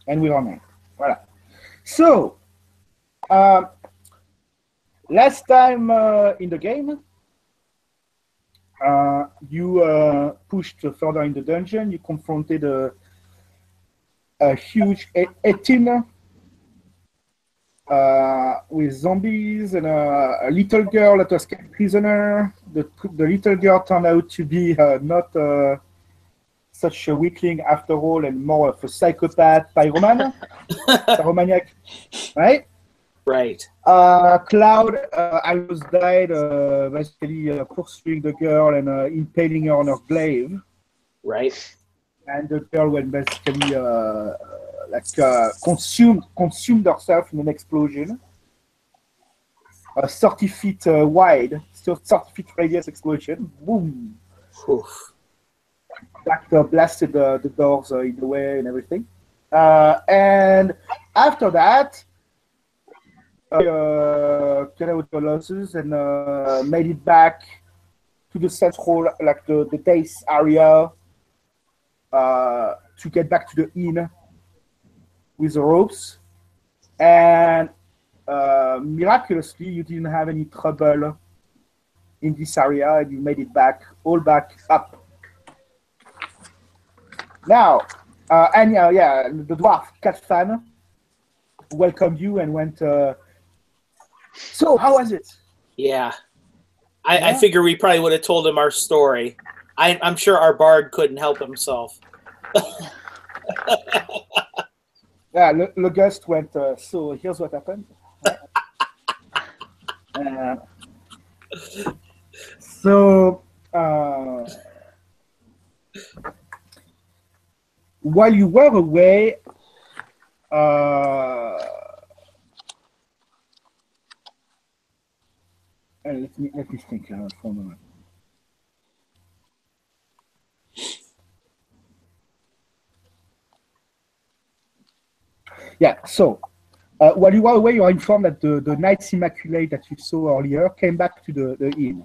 and we're online. Voilà. So, last time in the game, you pushed further in the dungeon. You confronted a huge 18 with zombies and a little girl that was kept prisoner. The little girl turned out to be not such a weakling after all, and more of a psychopath pyromaniac, right? Right. Cloud, I was died basically pursuing the girl and impaling her on her glaive. Right. And the girl went basically consumed herself in an explosion. A 30 feet wide, still 30 feet radius explosion. Boom! Oof. That blasted the doors in the way and everything. And after that, cut out the losses and made it back to the central, like the base area, to get back to the inn with the ropes. And miraculously, you didn't have any trouble in this area, and you made it back, all back up. Now, and yeah, the dwarf Catfan welcomed you and went, so how was it? Yeah. I figure we probably would have told him our story. I'm sure our bard couldn't help himself. Yeah, Le Gust went, so here's what happened. So, while you were away, let me think for a moment. Yeah, so while you were away, you are informed that the Knights Immaculate that you saw earlier came back to the inn.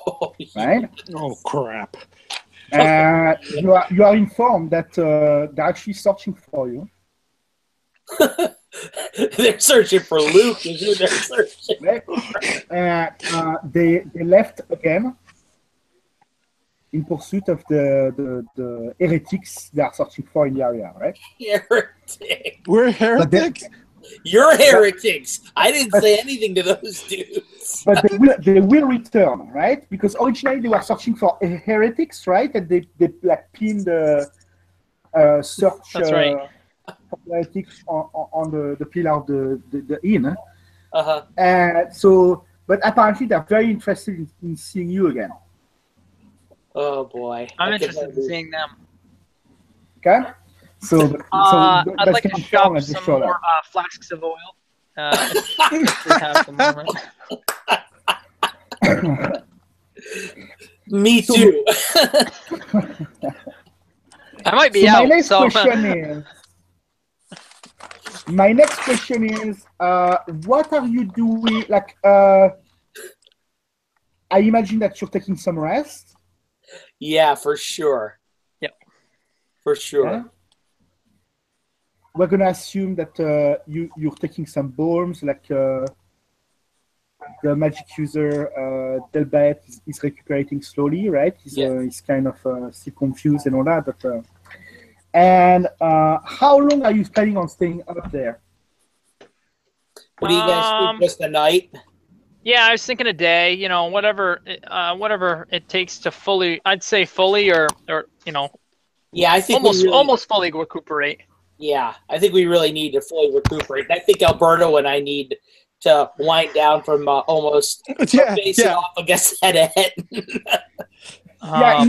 Oh, right? Oh, crap. You are informed that they're actually searching for you. They're searching for Luke. Is who they're searching. They left again in pursuit of the heretics they are searching for in the area, right? Heretics. We're heretics? You're heretics. I didn't say anything to those dudes. But they will return, right? Because originally they were searching for heretics, right? And they like pinned the search for heretics on the pillar of the inn. And so, but apparently they're very interested in seeing you again. Oh boy. I'm interested in seeing them. Okay. So I'd like to shop some more flasks of oil. If we have the moment. Me too. I might be out. My next question is, what are you doing? Like, I imagine that you're taking some rest. Yeah, for sure. Yep. For sure. Okay. We're gonna assume that you're taking some balms, like the magic user Delbert is recuperating slowly, right? He's kind of still confused and all that. But and how long are you planning on staying up there? What do you guys think? Just a night? Yeah, I was thinking a day. You know, whatever it takes to fully. I'd say fully, or you know. Yeah, I think almost fully recuperate. Yeah, I think we really need to fully recuperate. I think Alberto and I need to wind down from almost facing off against head-to-head. Yeah,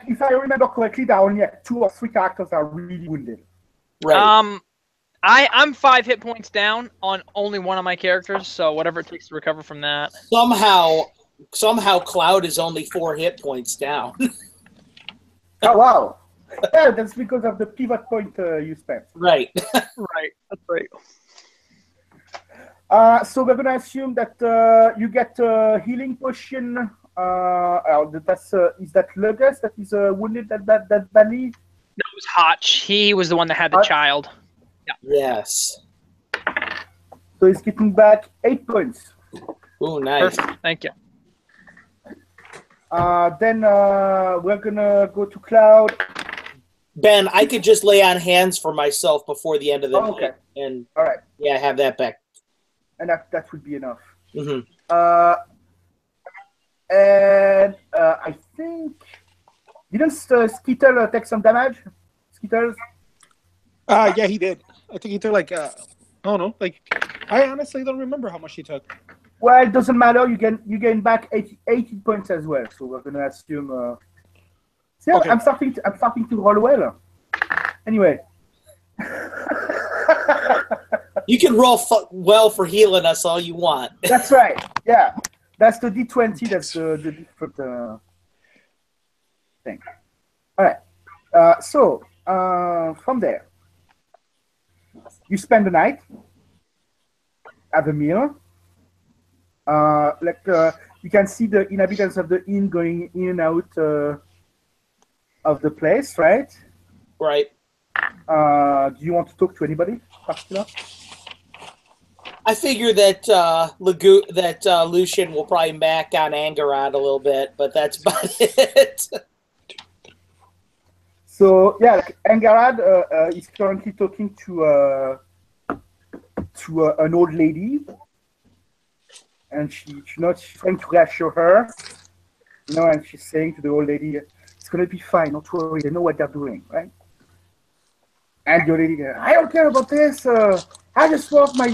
if I remember correctly, there are only 2 or 3 characters that are really wounded. Right. I'm 5 hit points down on only one of my characters, so whatever it takes to recover from that. Somehow Cloud is only 4 hit points down. Oh wow. Yeah, that's because of the pivot point you spent. Right. Right. That's right. So we're gonna assume that you get a healing potion. Is that Lugus that is wounded that badly? No, it was Hotch. He was the one that had the Hotch? child. Yeah. Yes. So he's getting back 8 points. Ooh, nice. Perfect. Thank you. Then we're gonna go to Cloud. Ben, I could just lay on hands for myself before the end of the night. Okay. And All right. yeah, have that back. And that would be enough. Mm-hmm. I think didn't Skittle take some damage? Skittles? Yeah, he did. I think he took like I don't know, like I honestly don't remember how much he took. Well, it doesn't matter. You gain back 80 points as well. So we're gonna assume. See, Okay. I'm starting to roll well. Anyway. You can roll well for healing us all you want. That's right. Yeah, that's the D20. That's the different thing. All right. So from there, you spend the night, have a meal. You can see the inhabitants of the inn going in and out of the place, right? Right. Do you want to talk to anybody particular? I figure that Lucian will probably back on Angarad a little bit, but that's about it. So yeah, Angarad is currently talking to an old lady, and she's trying to reassure her, and she's saying to the old lady, "It's gonna be fine. Don't worry. They know what they're doing, right?" And the old lady, "I don't care about this. I just want my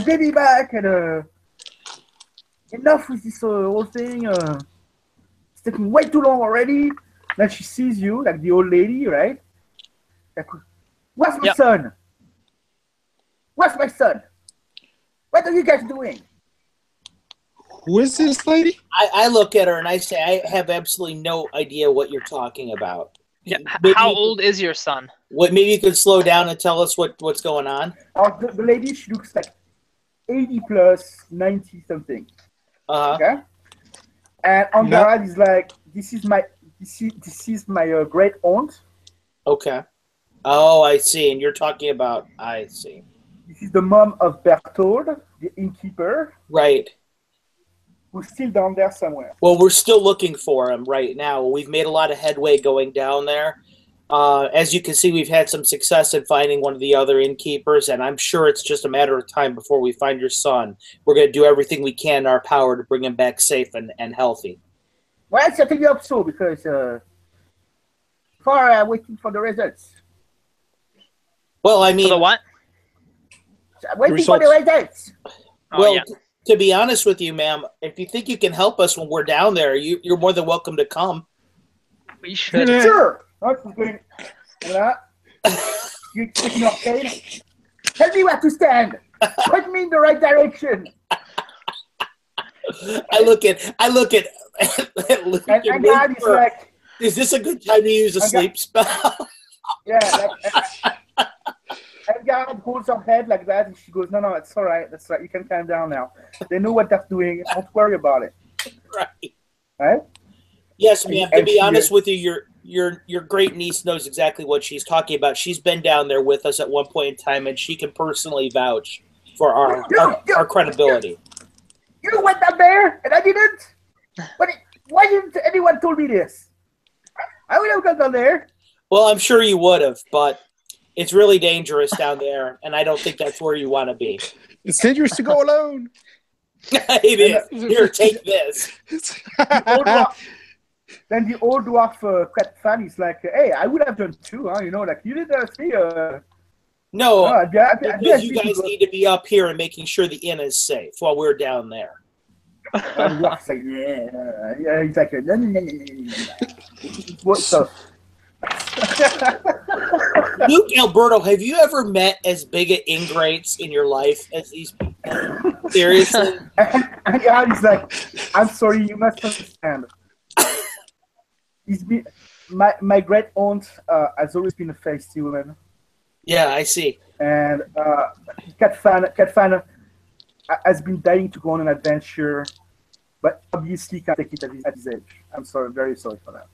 baby back, and enough with this whole thing. It's taking way too long already." Then she sees you, like the old lady, right? Like, where's my son? Where's my son? What are you guys doing? Who is this lady? I look at her and I say, I have absolutely no idea what you're talking about. Yeah. How old is your son? Maybe you could slow down and tell us what's going on? The lady, she looks like 80 plus, 90 something. Okay? And Angarad is like, this is my great aunt. Okay. Oh, I see. And you're talking about, I see. This is the mom of Berthold, the innkeeper. Right. Who's still down there somewhere. Well, we're still looking for him right now. We've made a lot of headway going down there. As you can see, we've had some success in finding one of the other innkeepers, and I'm sure it's just a matter of time before we find your son. We're going to do everything we can in our power to bring him back safe and healthy. Well, I certainly hope so, because waiting for the results. Well, I mean... For the what? Waiting for the results. Well, to be honest with you, ma'am, if you think you can help us when we're down there, you're more than welcome to come. We should. Sure. You taking your cane? Tell me where to stand. Point me in the right direction. I look at and God is like, is this a good time to use a sleep spell? Yeah. And God holds her head like that, and she goes, "No, it's all right. That's right. You can calm down now. They know what they're doing. Don't worry about it." Right. Right? Yes, ma'am. To be honest with you, your great niece knows exactly what she's talking about. She's been down there with us at one point in time, and she can personally vouch for our credibility. You went down there, and I didn't. Why didn't anyone told me this? I would have gone down there. Well, I'm sure you would have, but it's really dangerous down there, and I don't think that's where you want to be. It's dangerous to go alone. It is. Here, take this. Then the old dwarf fan is like, "Hey, I would have done too, huh? Like you did see." No, because you guys need to be up here and making sure the inn is safe while we're down there. And the dwarf's like, yeah. He's like, no. What's up? Luke Alberto, have you ever met as big of ingrates in your life as these people? Seriously? And he's like, "I'm sorry, you must understand. My great aunt has always been a feisty woman." Yeah, I see. And Cat Fan has been dying to go on an adventure, but obviously can't take it at his age. I'm sorry, very sorry for that.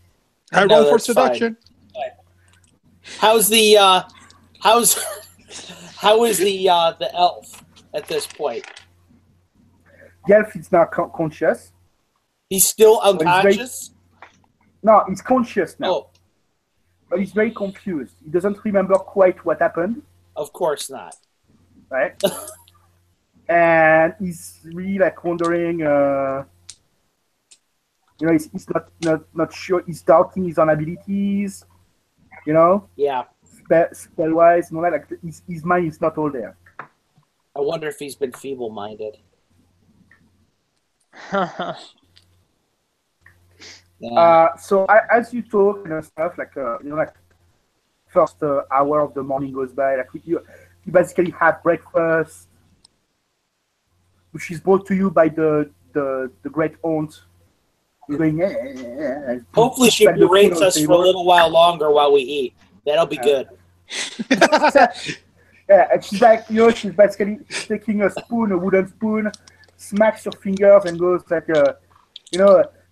I roll for seduction. How's the how is the elf at this point? The elf is now conscious. He's still he's very- unconscious? No, he's conscious now. Oh, But he's very confused. He doesn't remember quite what happened, of course not. right? And he's really like wondering. He's not sure. He's doubting his own abilities. Yeah. Spell wise, and all that. Like his mind is not all there. I wonder if he's been feeble-minded. Yeah. So as you talk and stuff, like like first hour of the morning goes by, like you basically have breakfast, which is brought to you by the great aunt. Going, Hopefully she berates us for a little while longer while we eat. That'll be good. Yeah, and she's like, she's basically taking a wooden spoon, smacks your fingers, and goes like,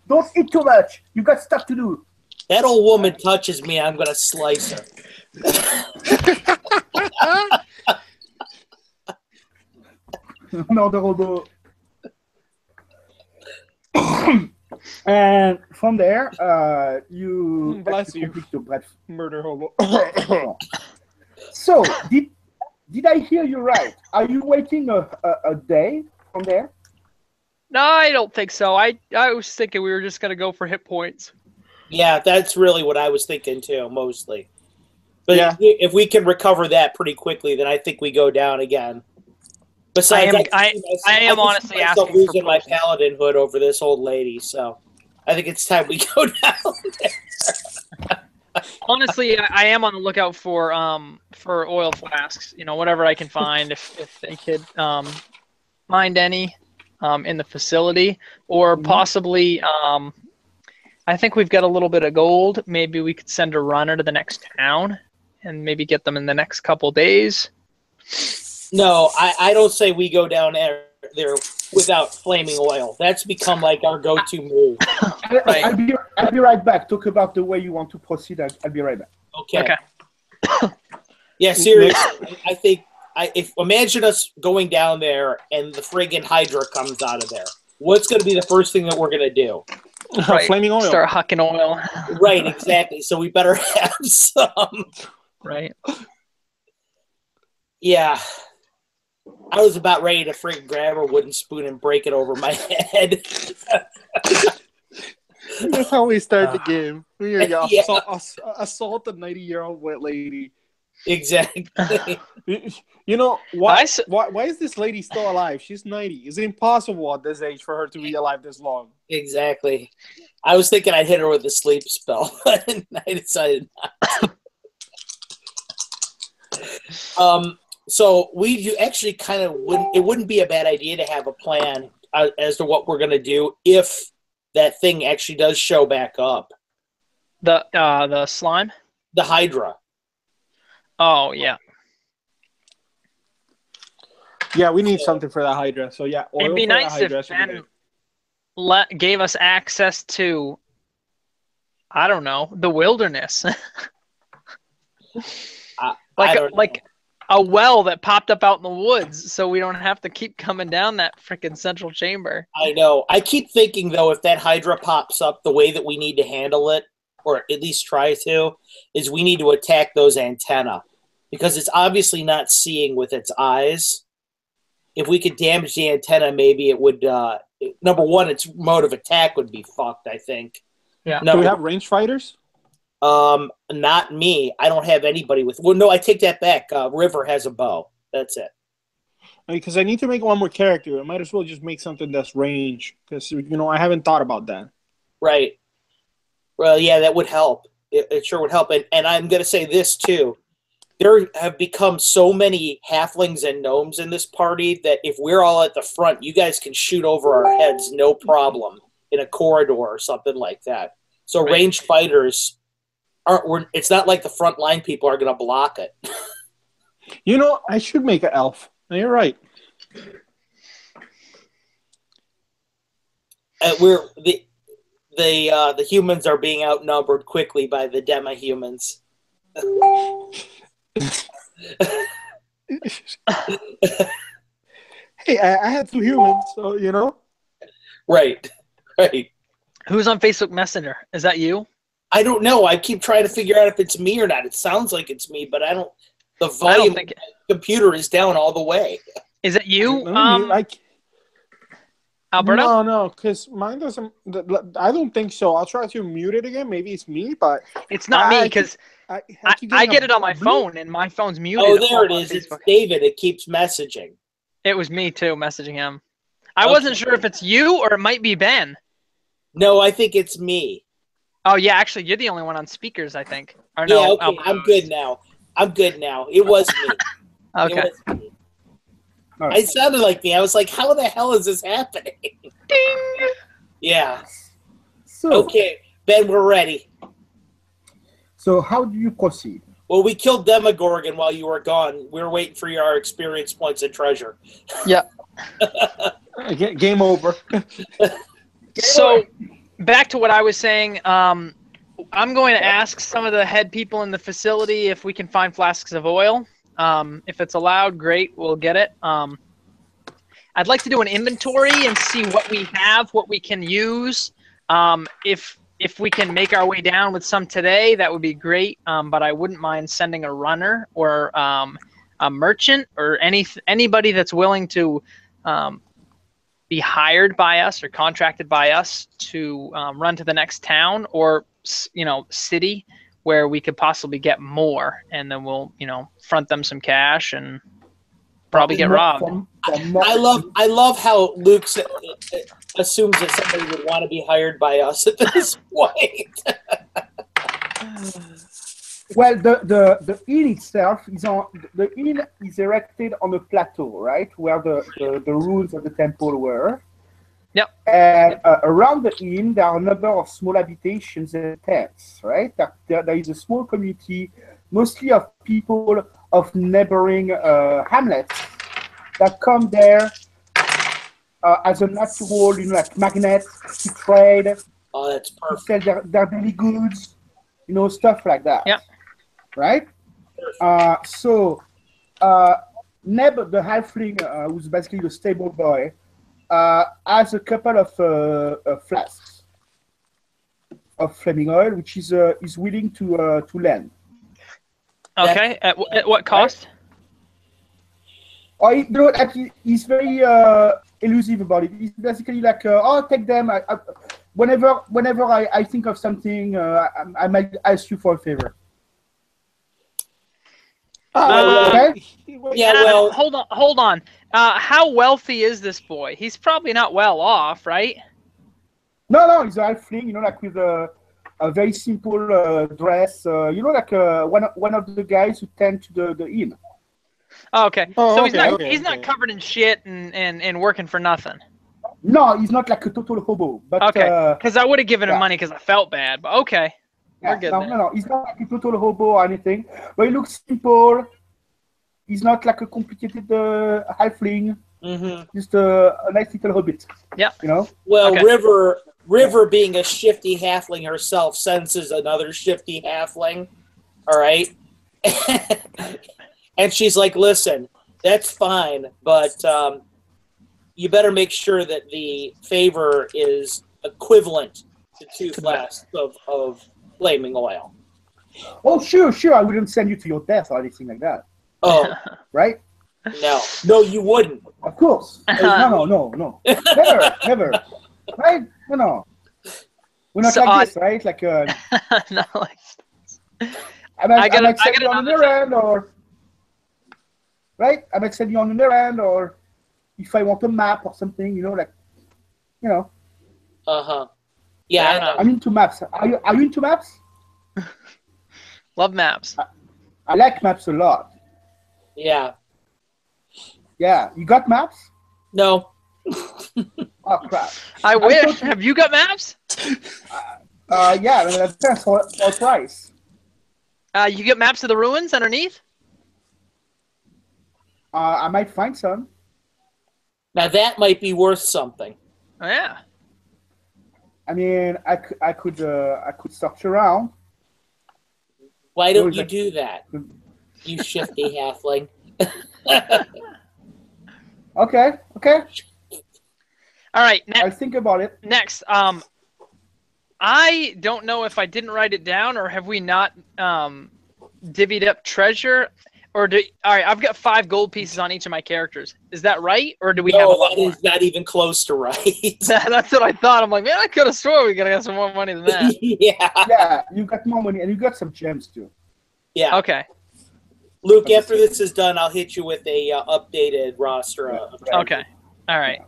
don't eat too much. You got stuff to do. That old woman touches me, I'm gonna slice her. No, the robot. And from there, you Bless you. complete your breakfast. Murder hobo. So, did I hear you right? Are you waiting a day from there? No, I don't think so. I was thinking we were just gonna go for hit points. Yeah, that's really what I was thinking too, mostly. But Yeah. if we can recover that pretty quickly, then I think we go down again. Besides, I am honestly I'm asking losing for my potions. paladin hood over this old lady, so I think it's time we go down there. Honestly, I am on the lookout for oil flasks. Whatever I can find, if they could find any in the facility, or possibly I think we've got a little bit of gold. Maybe we could send a runner to the next town and maybe get them in the next couple days. No, I don't say we go down there without flaming oil. That's become like our go-to move. Right. I'll be right back. Talk about the way you want to proceed. I'll be right back. Okay. Yeah, seriously. I think imagine us going down there and the friggin' Hydra comes out of there. What's going to be the first thing that we're going to do? Right. Flaming oil. Start hucking oil. Right, exactly. So we better have some. Right. Yeah. I was about ready to friggin' grab a wooden spoon and break it over my head. That's how we start the game. We Yeah. assault a 90-year-old wet lady. Exactly. Why is this lady still alive? She's 90. It's impossible at this age for her to be alive this long. Exactly. I was thinking I'd hit her with a sleep spell, but I decided not. So we actually kind of wouldn't be a bad idea to have a plan as to what we're going to do if that thing actually does show back up. The slime? The Hydra. Oh, yeah. Yeah, we need something for that Hydra. So yeah, oil It'd be for nice that Hydra if should be Ben good. gave us access to, I don't know, the wilderness. like a well that popped up out in the woods, so we don't have to keep coming down that freaking central chamber. I know. I keep thinking, though, if that Hydra pops up, the way that we need to handle it, or at least try to, is we need to attack those antennae. Because it's obviously not seeing with its eyes. If we could damage the antenna, maybe it would, number one, its mode of attack would be fucked, I think. Yeah. Do we have ranged fighters? Not me. I don't have anybody with... Well, no, I take that back. River has a bow. That's it. Because I need to make one more character. I might as well just make something that's range. Because, I haven't thought about that. Right. Well, yeah, that would help. It sure would help. And I'm going to say this, too. There have become so many halflings and gnomes in this party that if we're all at the front, you guys can shoot over our heads no problem in a corridor or something like that. So Right. Ranged fighters it's not like the front line people are going to block it. I should make an elf. You're right. The humans are being outnumbered quickly by the demi-humans. Hey, I had 2 humans, so you know. Right. Right. Who's on Facebook Messenger? Is that you? I don't know. I keep trying to figure out if it's me or not. It sounds like it's me, but I don't. The volume think of the computer is down all the way. Is it you? Alberto? No, because mine doesn't. I don't think so. I'll try to mute it again. Maybe it's me, but It's not me because I get it on my phone and my phone's muted. Oh, there it on is. It's Facebook. David. It keeps messaging. It was me too, messaging him. I wasn't sure if it's you or it might be Ben. No, I think it's me. Oh yeah, actually, you're the only one on speakers, I think. Or Yeah, no, okay. Alberto I'm good now. I'm good now. It was me. Okay. It was me. Right. It sounded like me. I was like, how the hell is this happening? Ding! Yeah. So, Okay, Ben, we're ready. so how do you proceed? Well, we killed Demogorgon while you were gone. We were waiting for your experience points and treasure. Yeah. game over. So, back to what I was saying. I'm going to ask some of the head people in the facility if we can find flasks of oil. If it's allowed, great, we'll get it. I'd like to do an inventory and see what we have, what we can use. If we can make our way down with some today, that would be great. But I wouldn't mind sending a runner or a merchant or anybody that's willing to be hired by us or contracted by us to run to the next town or city where we could possibly get more, and then we'll front them some cash and probably get robbed. I love how Luke assumes that somebody would want to be hired by us at this point. Well, the inn itself is erected on a plateau, right, where the ruins of the temple were. Yep. And around the inn, there are a number of small habitations and tents, right? There is a small community, mostly of people of neighboring hamlets that come there as a natural, like magnet to trade, Oh, that's to perfect. sell their daily goods, stuff like that. Yeah. Right? So Neb, the halfling, who's basically the stable boy, has a couple of flasks of flaming oil, which is willing to lend. Okay. At what cost? He's very elusive about it. He's basically like, take them. Whenever I think of something, I might ask you for a favor. Okay? Yeah, well, Hold on. How wealthy is this boy? He's probably not well off, right? No, he's a halfling, like with a very simple dress. Like one of the guys who tend to the inn. Oh, okay. Oh, so okay, he's not covered in shit and working for nothing. No, he's not like a total hobo. But Okay. Because I would have given him money because I felt bad. But okay. We're good then. No. He's not like a total hobo or anything. But he looks simple. He's not like a complicated halfling. mm-hmm. Just a nice little hobbit. Yeah. Well, Okay. River being a shifty halfling herself senses another shifty halfling. All right. And she's like, listen, that's fine, but you better make sure that the favor is equivalent to 2 flasks of flaming oil. Oh, sure. I wouldn't send you to your death or anything like that. Oh, right? No, you wouldn't. Of course. No. Never. Right? No. We're not like this, right? Like, no, like I might send you on an errand, or right? I might send you on an errand, or if I want a map or something, Uh-huh. Yeah, I'm into maps. Are you into maps? Love maps. I like maps a lot. Yeah. Yeah, you got maps? No. Oh crap! I wish. Have you got maps? Yeah, that's for price. You get maps of the ruins underneath? I might find some. Now that might be worth something. Oh, yeah. I mean, I could search around. Why No, don't it's you like- do that, you shifty halfling? Okay, okay. All right, I'll think about it. next. I don't know if I didn't write it down or have we not divvied up treasure, or all right. I've got 5 gold pieces on each of my characters. Is that right, or do we have a lot that more? is not even close to right. That's what I thought. I'm like, man, I could have swore we could have got some more money than that. Yeah. Yeah, you got more money, and you got some gems too. Yeah. Okay. Luke, after this is done, I'll hit you with a updated roster. Okay. All right.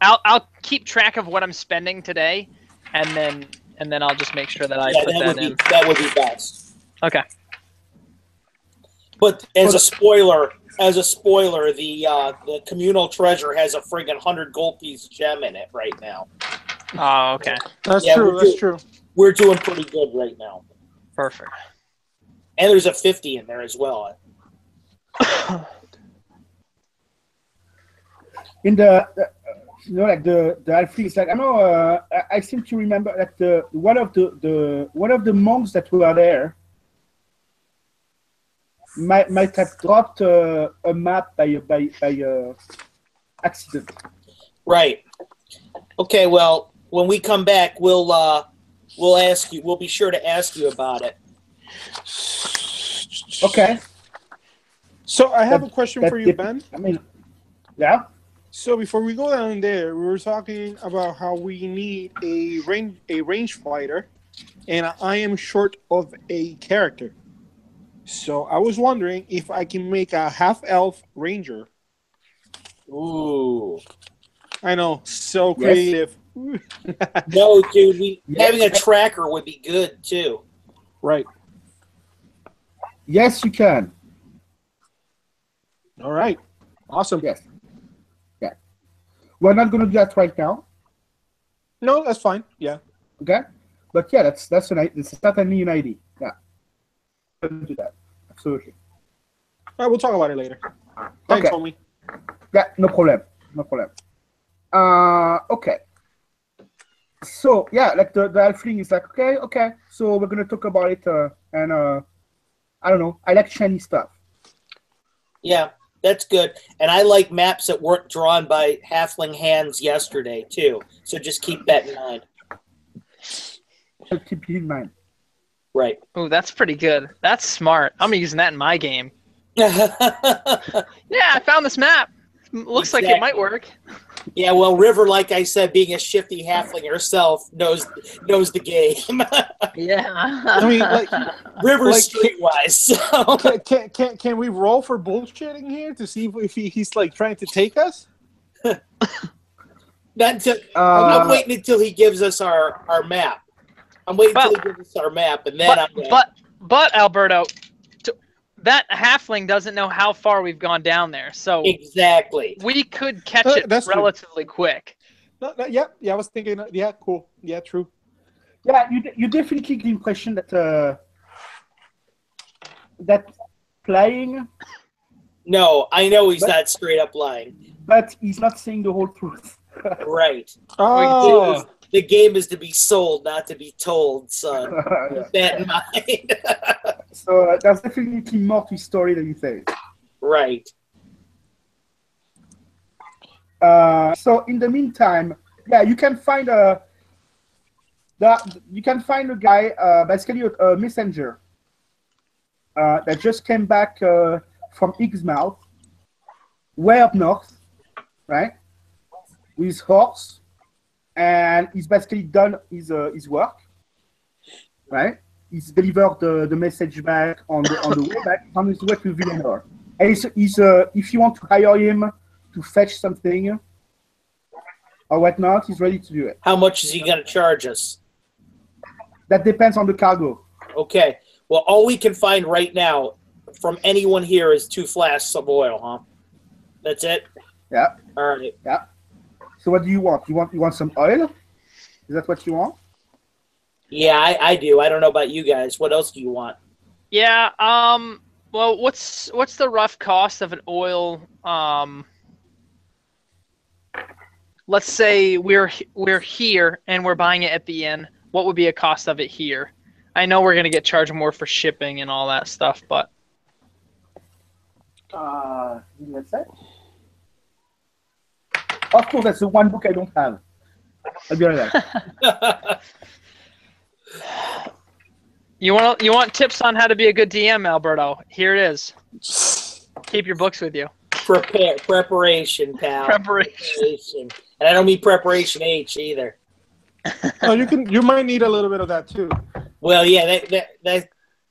I'll keep track of what I'm spending today, and then I'll just make sure that I put that in. That would be best. Okay. But as a spoiler, the communal treasure has a friggin' 100 gold piece gem in it right now. Oh, okay. That's Yeah, true. That's true. We're doing pretty good right now. Perfect. And there's a 50 in there as well. In the like the halflings, like I know, I seem to remember that one of the monks that were there might have dropped a map by accident. Right. Okay. Well, when we come back, we'll ask you. We'll be sure to ask you about it. Okay. So I have a question for you, Ben. I mean, yeah. So before we go down there, we were talking about how we need a range fighter, and I am short of a character. So I was wondering if I can make a half-elf ranger. Ooh. I know, so creative. No, dude. Having a tracker would be good too. Right. Yes, you can. All right. Awesome. Yes. Yeah. We're not going to do that right now. No, that's fine. Yeah. Okay. But yeah, that's certainly an idea. Yeah. We'll do that. Absolutely. All right, we'll talk about it later. Thanks, Okay. homie. Yeah, no problem. No problem. Okay. So yeah, like the halfling is like, okay. So we're gonna talk about it, and I don't know. I like shiny stuff. Yeah, that's good. And I like maps that weren't drawn by halfling hands yesterday too. So just keep that in mind. I'll keep it in mind. Right. Oh, that's pretty good. That's smart. I'm using that in my game. Yeah, Yeah, I found this map. Looks like it might work. well, River, like I said, being a shifty halfling herself, knows the game. Yeah. I mean, like, River's streetwise. So. can we roll for bullshitting here to see if he's like trying to take us? Not until, I'm waiting until he gives us our map. I'm waiting until he gives us our map, and then but Alberto, that halfling doesn't know how far we've gone down there, so exactly we could catch it that's true. relatively quick. No, yeah, I was thinking, yeah, cool, yeah, true. Yeah, you definitely get the impression that that lying. No, I know he's not straight up lying, but he's not saying the whole truth. Right. Oh, the game is to be sold, not to be told, son. Keep that in mind. So there's definitely more to his story than you say. Right. So in the meantime, yeah, you can find a guy, basically a messenger, that just came back from Exmouth, way up north, right, with his horse, and he's basically done his work, right. He's delivered the message back on the way back on his way to Villanor. And he's if you want to hire him to fetch something or whatnot, he's ready to do it. How much is he going to charge us? That depends on the cargo. Okay. Well, all we can find right now from anyone here is 2 flasks of oil, huh? That's it? Yeah. All right. Yeah. So what do you want? You want some oil? Is that what you want? Yeah, I do. I don't know about you guys. What else do you want? Yeah. Well, what's the rough cost of an oil? Let's say we're here and we're buying it at the inn. What would be a cost of it here? I know we're gonna get charged more for shipping and all that stuff, but give me a sec. Of course, that's the one book I don't have. I'll be right back. you want tips on how to be a good DM, Alberto? Here it is. Keep your books with you. Preparation, pal. Preparation. And I don't mean preparation H either. Oh, you might need a little bit of that too. Well, yeah, that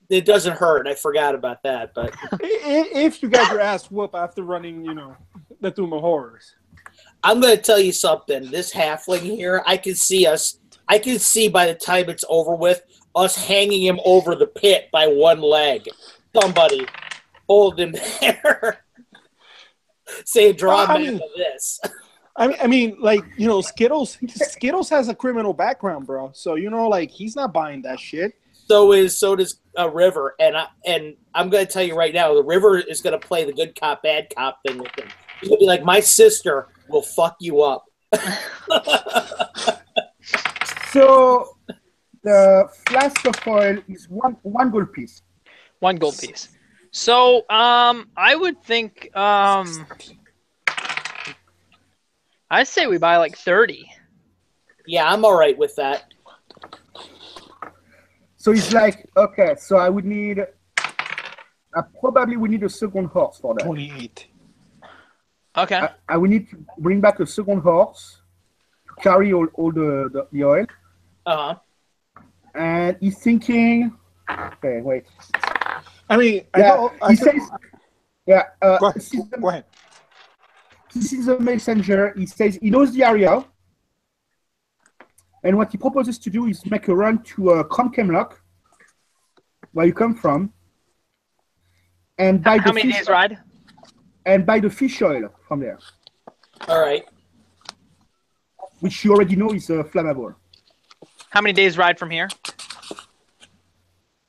it doesn't hurt. I forgot about that, but If you got your ass whooped after running, the Tomb of Horrors. I'm going to tell you something. This halfling here, I can see by the time it's over with, us hanging him over the pit by one leg. Somebody hold him there. Say, draw a map of this. I mean, Skittles has a criminal background, bro. So he's not buying that shit. So does River, and I'm going to tell you right now, the River is going to play the good cop, bad cop thing with him. He's going to be like, my sister will fuck you up. So the flask of oil is one gold piece. 1 gold piece. So I would think I say we buy like 30. Yeah, I'm all right with that. So it's like, okay, so I would need, I probably would need a second horse for that. 28. Okay. I would need to bring back a second horse to carry all the oil. Uh-huh. And he's thinking, okay, wait. I mean, Go ahead. This is a messenger. He says he knows the area. And what he proposes to do is make a run to Cromkemlock, where you come from. And buy how many days ride? And buy the fish oil from there. All right. Which you already know is flammable. How many days ride from here?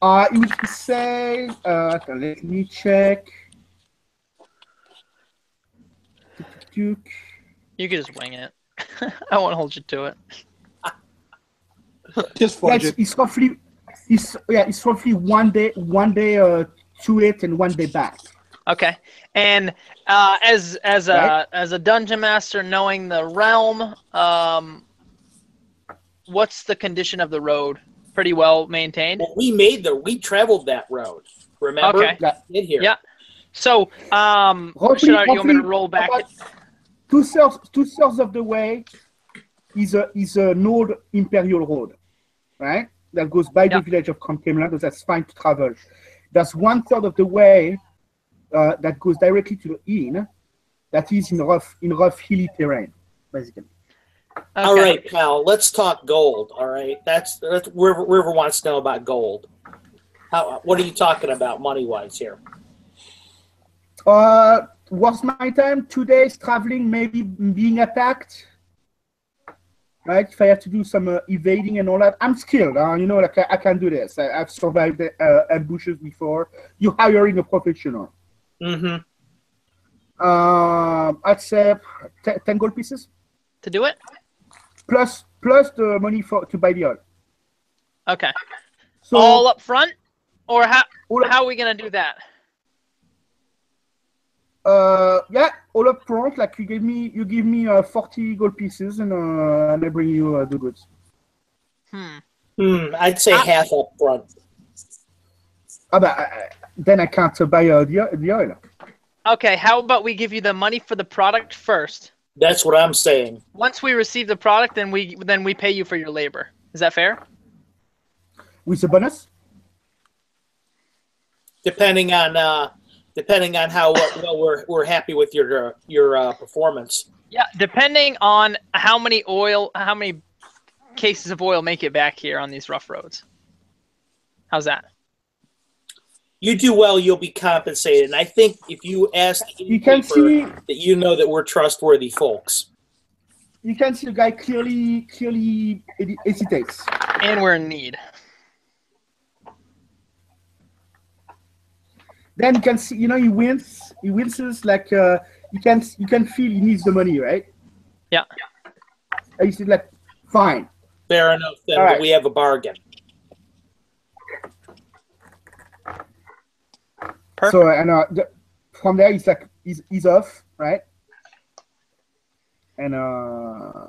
It would say, let me check. You could just wing it. I won't hold you to it. Just fudge it. It's roughly one day to it and 1 day back. Okay. And as a dungeon master, knowing the realm, what's the condition of the road? Pretty well maintained. Well, we traveled that road. Remember? Okay. In here. Yeah. So, you want me to roll back? Two-thirds of the way is an old imperial road, right? That goes by the village of Cromkemlock, so that's fine to travel. There's 1/3 of the way that goes directly to the inn, that is in rough hilly terrain, basically. Okay. All right, pal. Let's talk gold. All right, that's River wants to know about gold. What are you talking about money-wise here? What's my time? 2 days traveling, maybe being attacked. Right? If I have to do some evading and all that, I'm skilled. I can do this. I've survived ambushes before. You're hiring a professional. Mm-hmm. I'd say 10 gold pieces. To do it? Plus the money to buy the oil. Okay. So all up front? Or how are we going to do that? All up front. Like you give me 40 gold pieces, and I bring you the goods. I'd say half up front. But then I can't buy the oil. Okay, how about we give you the money for the product first? That's what I'm saying. Once we receive the product, then we pay you for your labor. Is that fair? With a bonus? Depending on how well we're happy with your performance. Yeah, depending on how many cases of oil make it back here on these rough roads. How's that? You do well, you'll be compensated. And I think if you ask you can see that you know that we're trustworthy folks. You can see the guy clearly hesitates. And we're in need. Then you can see, he winces like you can feel he needs the money, right? Yeah. And he's like, fine. Fair enough. Then right. We have a bargain. So and from there he's like he's off, right? And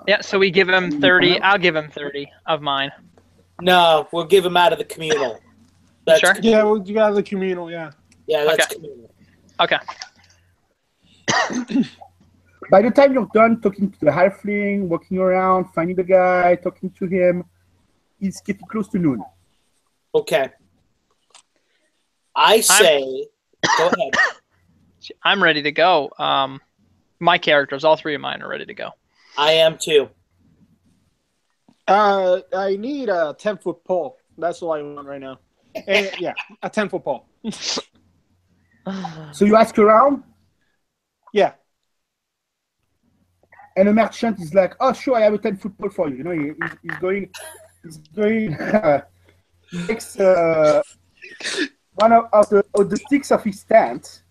Yeah, so we give him 30. I'll give him 30 of mine. No, we'll give him out of the communal. That's Sure. Yeah, well, you got the communal. Yeah. Yeah, that's Okay. communal. Okay. by the time you're done talking to the halfling, walking around, finding the guy, talking to him, it's getting close to noon. Okay. I say, go ahead. I'm ready to go. My characters, all three of mine, are ready to go. I am too. I need a 10-foot pole. That's all I want right now. And, yeah, a 10-foot pole. So you ask around, Yeah. and the merchant is like, "Oh, sure, I have a 10-foot pole for you." You know, he's going. He takes one of the sticks of his tent,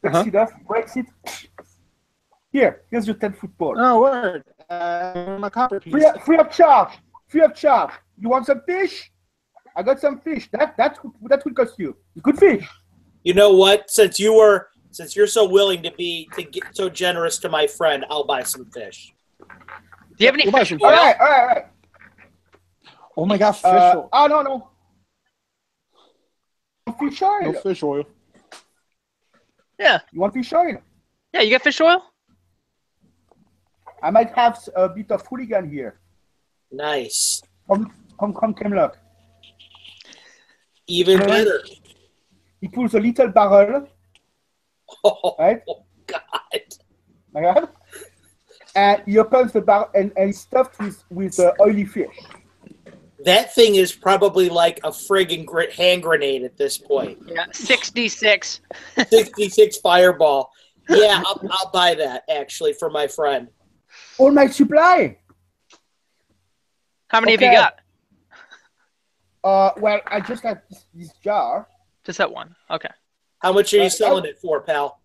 takes it off, breaks it. Here's your 10-foot pole. Oh, word. My copper piece. Free of charge. Free of charge. You want some fish? I got some fish. That will cost you. Good fish. You know what? Since you're so willing to get so generous to my friend, I'll buy some fish. Do you have any fish All oil? right. Oh my god, fish oil. No. Fish oil. No fish oil. Yeah. You want fish oil? Yeah, you got fish oil? I might have a bit of hooligan here. Nice. Come, Kemlock. Even better. He pulls a little barrel, Oh, right? God. My God. And he opens the barrel and it's stuffed with oily fish. That thing is probably like a friggin' hand grenade at this point. Yeah, 66. 66 fireball. Yeah, I'll buy that, actually, for my friend. All my supply. How many have you Okay. got? Well, I just have this jar. Just that one. Okay. How much are you selling it for, pal?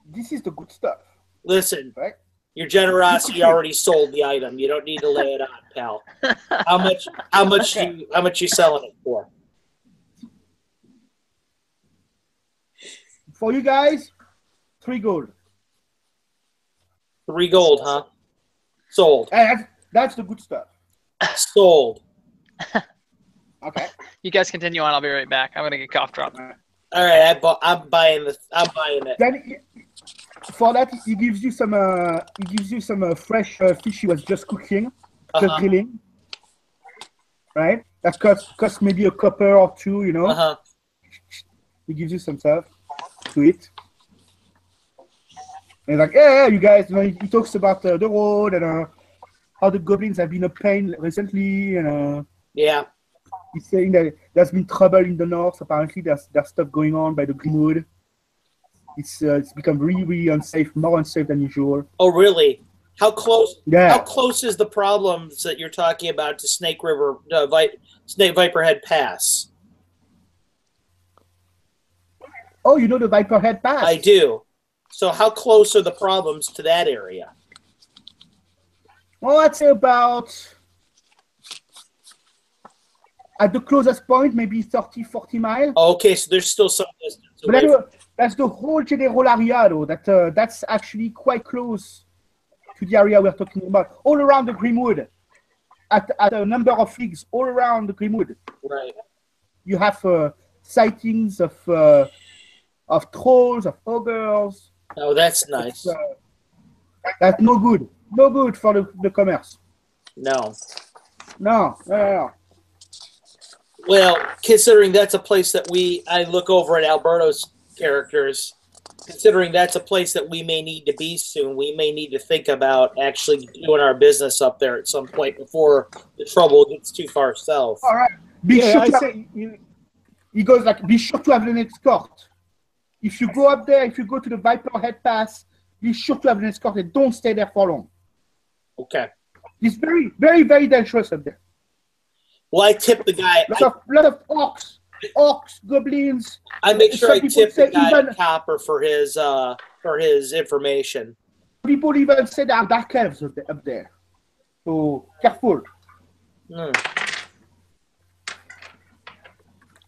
This is the good stuff, Listen, right? your generosity already sold the item. You don't need to lay it on, pal. How much you selling it for? For you guys, 3 gold. 3 gold, huh? Sold. And that's the good stuff. Sold. Okay. You guys continue on. I'll be right back. I'm going to get cough drop. All right, I'm buying this. I'm buying it. Then for that, he gives you some fresh fish he was just cooking, just grilling. Right? That costs maybe a copper or 2, you know. He gives you some stuff to eat. And he's like, yeah, you guys, you know, he talks about the road and how the goblins have been a pain recently, and Yeah. he's saying that there's been trouble in the north. Apparently, there's stuff going on by the Greenwood. It's become really, really unsafe, more unsafe than usual. Oh, really? How close? Yeah. How close is the problems that you're talking about to Snake River, Snake Viperhead Pass? Oh, you know the Viperhead Pass? I do. So how close are the problems to that area? Well, I'd say about, at the closest point, maybe 30, 40 miles. Okay, so there's still some distance But away. that's the whole general area, though. That's actually quite close to the area we're talking about. All around the Greenwood, at a number of leagues, all around the Greenwood, Right. you have sightings of trolls, of ogres. Oh, that's nice. That's no good. No good for the commerce. No. No. Well, considering that's a place that I look over at Alberto's characters, considering that's a place that we may need to be soon, we may need to think about actually doing our business up there at some point before the trouble gets too far south. All right. He goes like, be sure to have an escort. If you go up there, if you go to the Viperhead Pass, be sure to have an escort and don't stay there for long. Okay. It's very, very, very dangerous up there. Well, I tip the guy. Lot of orcs, goblins. I make sure I Some people tip the say guy even- a copper for his information. People even say there are dark elves up there. So careful. Hmm.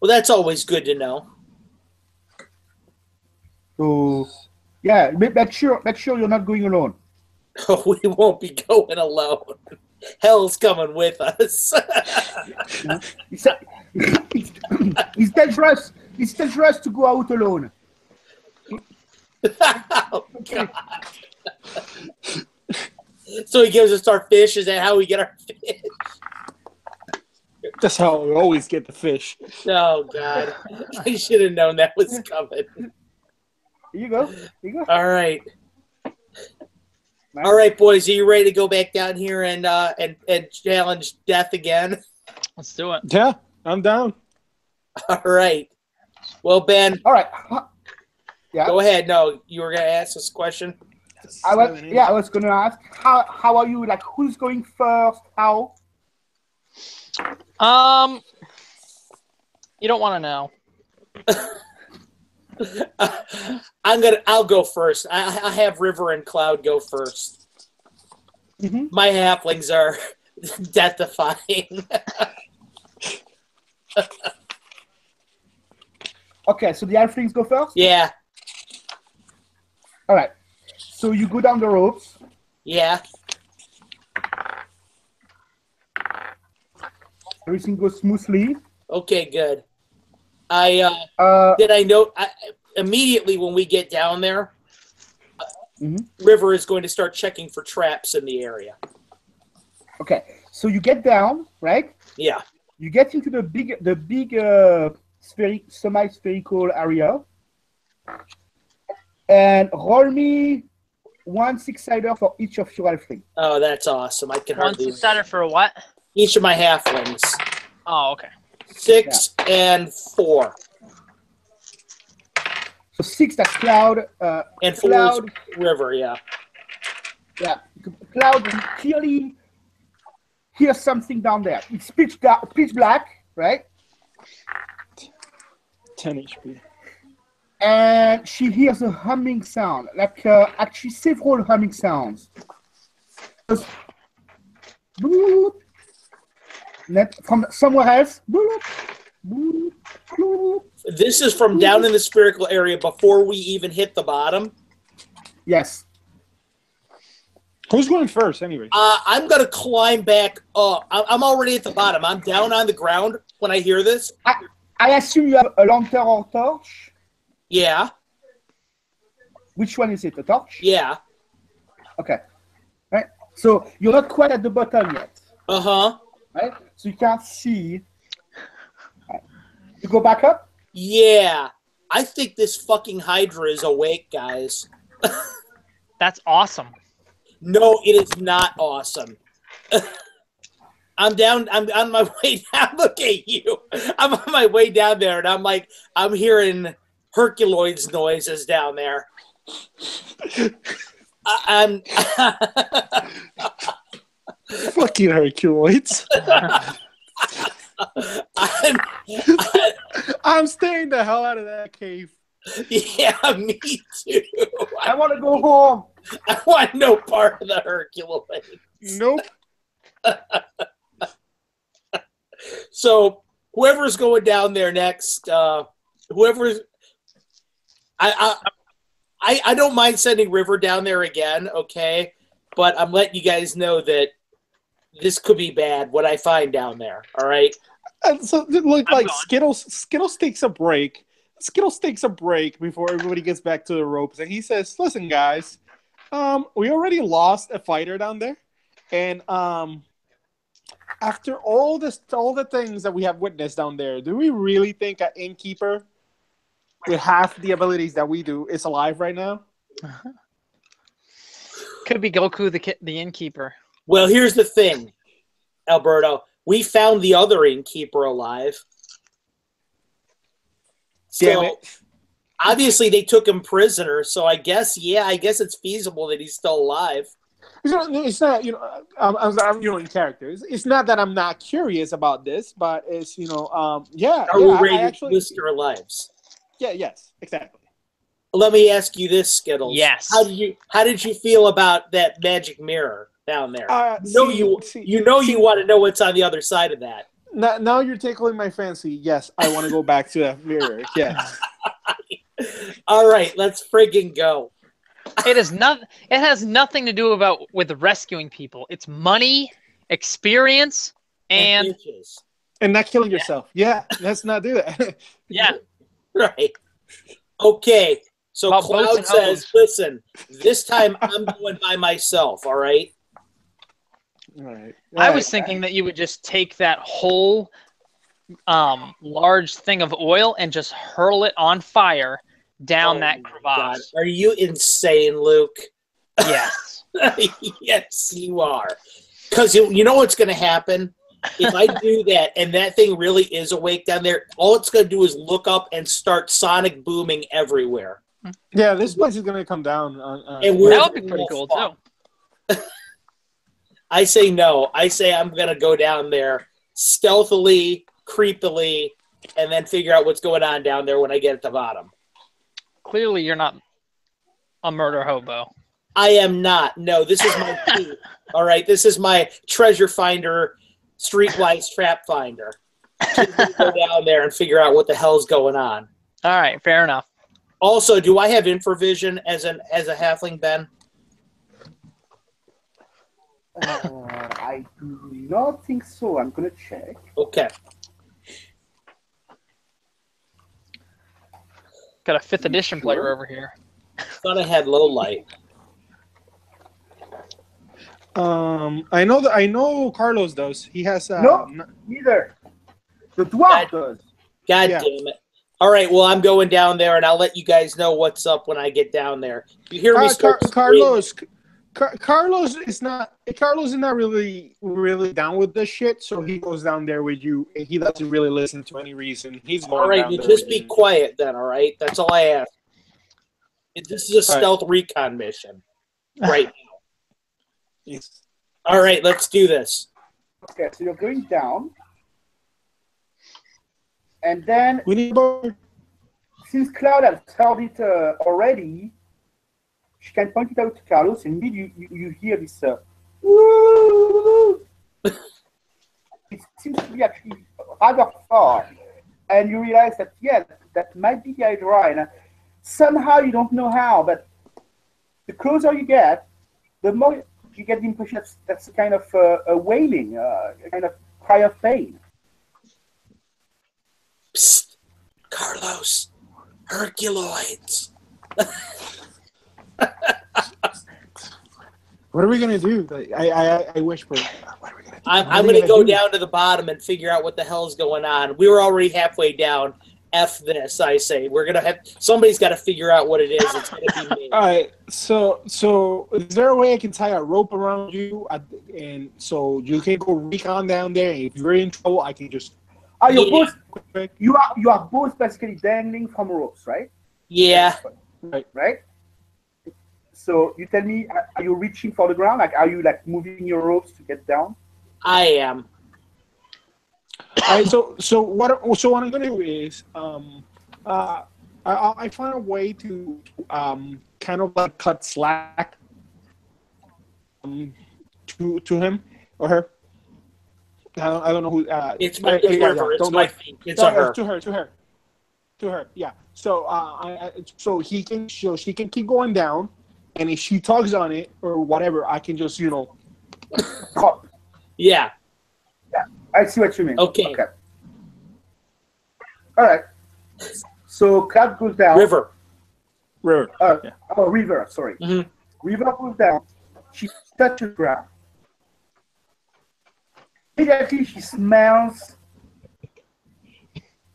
Well, that's always good to know. So yeah, make sure you're not going alone. We won't be going alone. Hell's coming with us. It's dangerous. It's dangerous to go out alone. Oh, God. So he gives us our fish. Is that how we get our fish? That's how we always get the fish. Oh, God. I should have known that was coming. Here you go. All right. Nice. All right, boys. Are you ready to go back down here and challenge death again? Let's do it. Yeah, I'm down. All right. Well, Ben. All right. Yeah. Go ahead. No, you were going to ask this question? I was going to ask, how are you? Like, who's going first? How? You don't want to know. I'll go first. I have River and Cloud go first. Mm-hmm. My halflings are death-defying. Okay, so the halflings go first? Yeah. All right. So you go down the ropes. Yeah. Everything goes smoothly. Okay, good. I know immediately when we get down there, River is going to start checking for traps in the area. Okay, so you get down, right? Yeah. You get into the big semi-spherical area, and roll me 1 6-sider for each of your halflings. Oh, that's awesome. I can One hardly. six-sider for what? Each of my halflings. Oh, okay. 6 and 4. So 6, that's Cloud. And 4 Cloud, is River, yeah. yeah. Cloud clearly hears something down there. It's pitch black, right? 10 HP. And she hears a humming sound, like actually several humming sounds. Boop, from somewhere else. Boop, boop, boop. This is from down in the spherical area before we even hit the bottom. Yes. Who's going first, anyway? I'm going to climb back up. I'm already at the bottom. I'm down on the ground when I hear this. I assume you have a lantern or torch. Yeah. Which one is it? A torch? Yeah. Okay. Right. So you're not quite at the bottom yet. Uh-huh. Right? So you can't see. Right. You go back up? Yeah. I think this fucking Hydra is awake, guys. That's awesome. No, it is not awesome. I'm down. I'm on my way down. Look at you. I'm on my way down there, and I'm hearing Herculoids noises down there. I'm Fucking Herculoids. I'm staying the hell out of that cave. Yeah, me too. I want to go home. I want no part of the Herculoids. Nope. So whoever's going down there next, whoever's, I don't mind sending River down there again, okay? But I'm letting you guys know that this could be bad. What I find down there, all right? And so it looked like gone. Skittles takes a break. Skittles takes a break before everybody gets back to the ropes, and he says, "Listen, guys, we already lost a fighter down there, and after all the things that we have witnessed down there, do we really think an innkeeper with half the abilities that we do is alive right now?" Could be Goku, the innkeeper. Well, here's the thing, Alberto. We found the other innkeeper alive. Damn So it. obviously they took him prisoner. So I guess it's feasible that he's still alive. It's not, I'm in character. It's not that I'm not curious about this, but it's, Are we ready to actually, risk our lives? yeah, yes, exactly. Let me ask you this, Skittles. Yes. How did you feel about that magic mirror down there? You you want to know what's on the other side of that. Now you're tickling my fancy. Yes, I want to go back to that mirror. Yes. All right, let's friggin' go. It is not. It has nothing to do with rescuing people. It's money, experience, and bitches. And not killing yourself. Yeah, let's not do that. yeah. Right. Okay. So About boats Cloud and says, hoes. listen, this time I'm going by myself, all right? All right. I was thinking that you would just take that whole large thing of oil and just hurl it on fire down that crevasse. Are you insane, Luke? Yes. Yes, you are. Because you know what's going to happen? If I do that and that thing really is awake down there, all it's going to do is look up and start sonic booming everywhere. Yeah, this place is gonna come down. And that would be pretty cool too. I say no. I say I'm gonna go down there stealthily, creepily, and then figure out what's going on down there when I get at the bottom. Clearly, you're not a murder hobo. I am not. No, this is my key. All right, this is my treasure finder, streetwise trap finder. Go down there and figure out what the hell's going on. All right, fair enough. Also, do I have infravision as a halfling, Ben? I do not think so. I'm gonna check. Okay. Got a 5th edition player over here. Thought I had low light. I know Carlos does. He has No, neither. The dwarf does. God Yeah. damn it. All right, well, I'm going down there, and I'll let you guys know what's up when I get down there. You hear me start Carlos is not really down with this shit, so he goes down there with you. And he doesn't really listen to any reason. He's going all right, down you there just with be you. quiet then, all right? That's all I ask. This is a stealth recon mission right now. Yes. All right, let's do this. Okay, so you're going down. And then, We need more. since Cloud has heard it already, she can point it out to Carlos, and indeed you hear this. Woo! It seems to be actually rather far, and you realize that that might be the Hydra, and somehow you don't know how, but the closer you get, the more you get the impression that's a kind of a wailing, a kind of cry of pain. Psst. Carlos, Herculoids. What are we gonna do? I wish for. What are we gonna do? I'm going to go down to the bottom and figure out what the hell's going on. We were already halfway down. F this, I say. We're going to have... Somebody's got to figure out what it is. It's going to be me. All right. So is there a way I can tie a rope around you, and so you can go recon down there? And if you're in trouble, I can just. You are both basically dangling from ropes, right? Yeah. Right. So you tell me, are you reaching for the ground? Like, are you like moving your ropes to get down? I am. So what I'm gonna do is I find a way to kind of like cut slack to him or her. I don't know who. It's my river. It's my feet. It's her. To her. Yeah. So so she can keep going down, and if she tugs on it or whatever, I can just Yeah. Yeah, I see what you mean. Okay. All right. So Cloud goes down. River. Oh, River. Sorry. Mm-hmm. River goes down. She touches ground. Immediately, she smells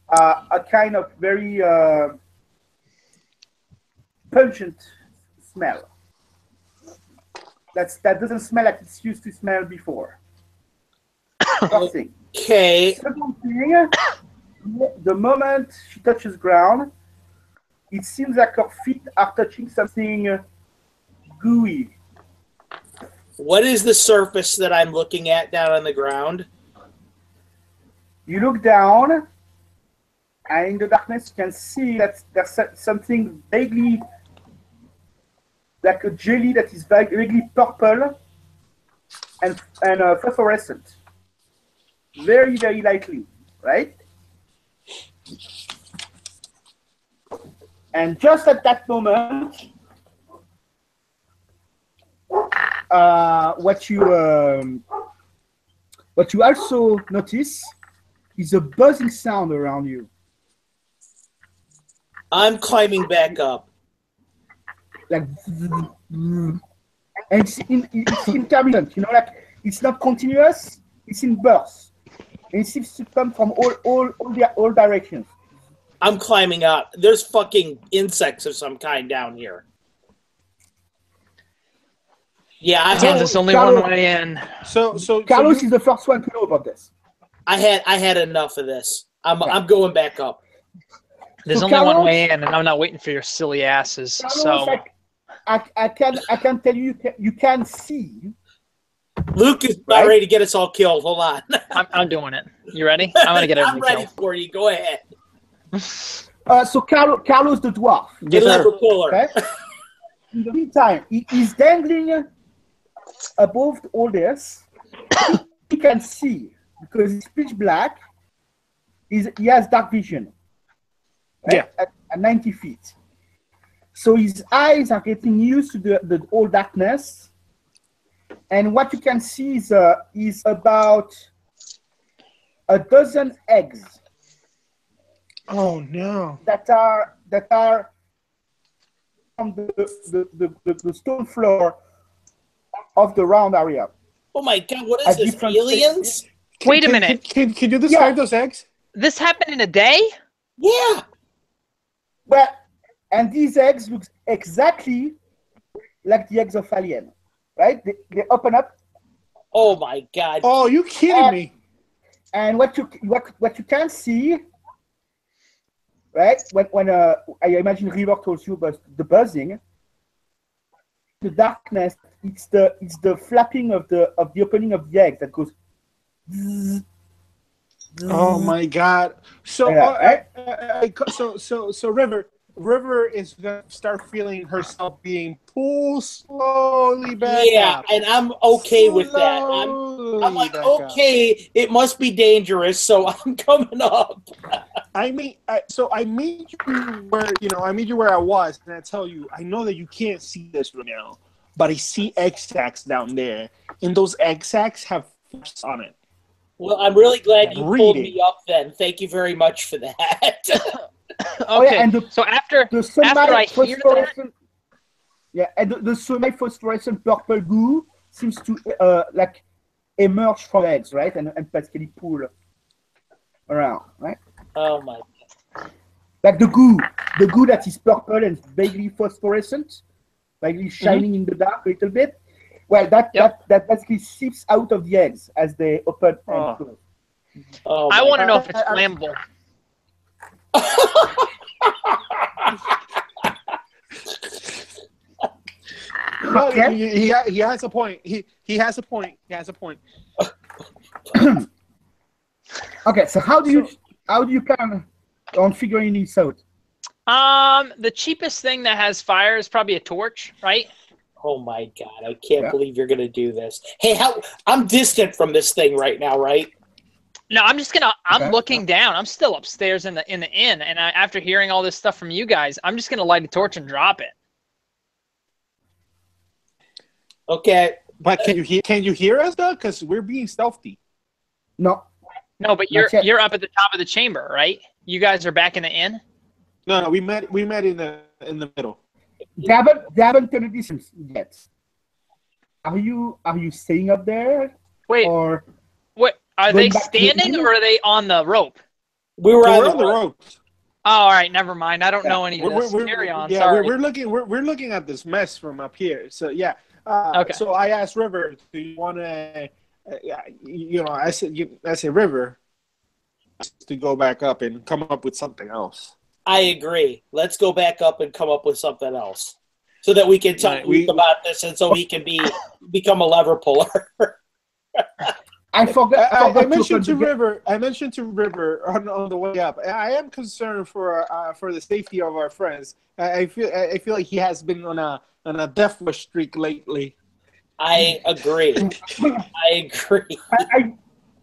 a kind of very pungent smell. That doesn't smell like it's used to smell before. Nothing. Okay. Second thing, the moment she touches ground, it seems like her feet are touching something gooey. What is the surface that I'm looking at down on the ground? You look down, and in the darkness, you can see that there's something vaguely like a jelly that is vaguely purple and phosphorescent. Very, very lightly, right? And just at that moment, what you also notice is a buzzing sound around you. I'm climbing back up. Like, and it's intermittent, like it's not continuous, it's in bursts. And it seems to come from all directions. I'm climbing up. There's fucking insects of some kind down here. Yeah, I had There's only one way in. So Carlos is the first one to know about this. I had enough of this. I'm going back up. There's only one way in, and I'm not waiting for your silly asses. Carlos, So I can tell you can see. Luke is about ready to get us all killed. Hold on. I'm doing it. You ready? I'm gonna get everything I'm ready killed. for you. Go ahead. So Carlos the dwarf. The lever puller. Okay? In the meantime, he's dangling above all this. He can see because it's pitch black. He has dark vision. Right? Yeah. At 90 feet. So his eyes are getting used to the all darkness. And what you can see is about a dozen eggs. Oh no! That are on the stone floor of the round area. Oh my god! What is this? Aliens? Wait a minute. Can you describe those eggs? This happened in a day? Yeah. Well, and these eggs look exactly like the eggs of alien, right? They open up. Oh my god! Oh, you kidding me? And what you can see, right? When I imagine River told you about the buzzing, the darkness. It's the flapping of the opening of the egg that goes. Zzz, zzz. Oh my god! So, so River is gonna start feeling herself being pulled slowly back up. And I'm okay with that. I'm like, okay, it must be dangerous, so I'm coming up. I mean, I made you where I was, and I tell you, I know that you can't see this right now, but I see egg sacs down there, and those egg sacs have flaps on it. Well, I'm really glad you pulled me up then. Thank you very much for that. Okay, and so after I hear that... Yeah, and the semi-phosphorescent purple goo seems to like emerge from eggs, right? And basically pull around, right? Oh my god. Like the goo that is purple and vaguely phosphorescent, vaguely shining in the dark a little bit. Well, that basically seeps out of the eggs as they open and close. Oh I want to know if it's flammable. Okay. He has a point. He has a point. Okay, so how do you plan on figuring this out? The cheapest thing that has fire is probably a torch, right? Oh my god, I can't believe you're gonna do this. Hey, I'm distant from this thing right now, right? No, I'm looking down. I'm still upstairs in the inn, and after hearing all this stuff from you guys, I'm just gonna light a torch and drop it. Okay. But can you hear us though? Because we're being stealthy. No, but you're up at the top of the chamber, right? You guys are back in the inn. No, we met in the middle. They haven't turned a distance yet. Are you staying up there? Wait, or what? Are they standing or are they on the rope? We were on the rope. Oh, all right, never mind. I don't know any of this. Carry on. Yeah, sorry. we're looking at this mess from up here. So yeah. Okay. So I asked River, "Do you want to?" I said, River, to go back up and come up with something else. I agree. Let's go back up and come up with something else, so that we can talk about this, and so he can become a lever puller. I forgot. I mentioned to River on the way up. I am concerned for the safety of our friends. I feel like he has been on a death wish streak lately. I agree.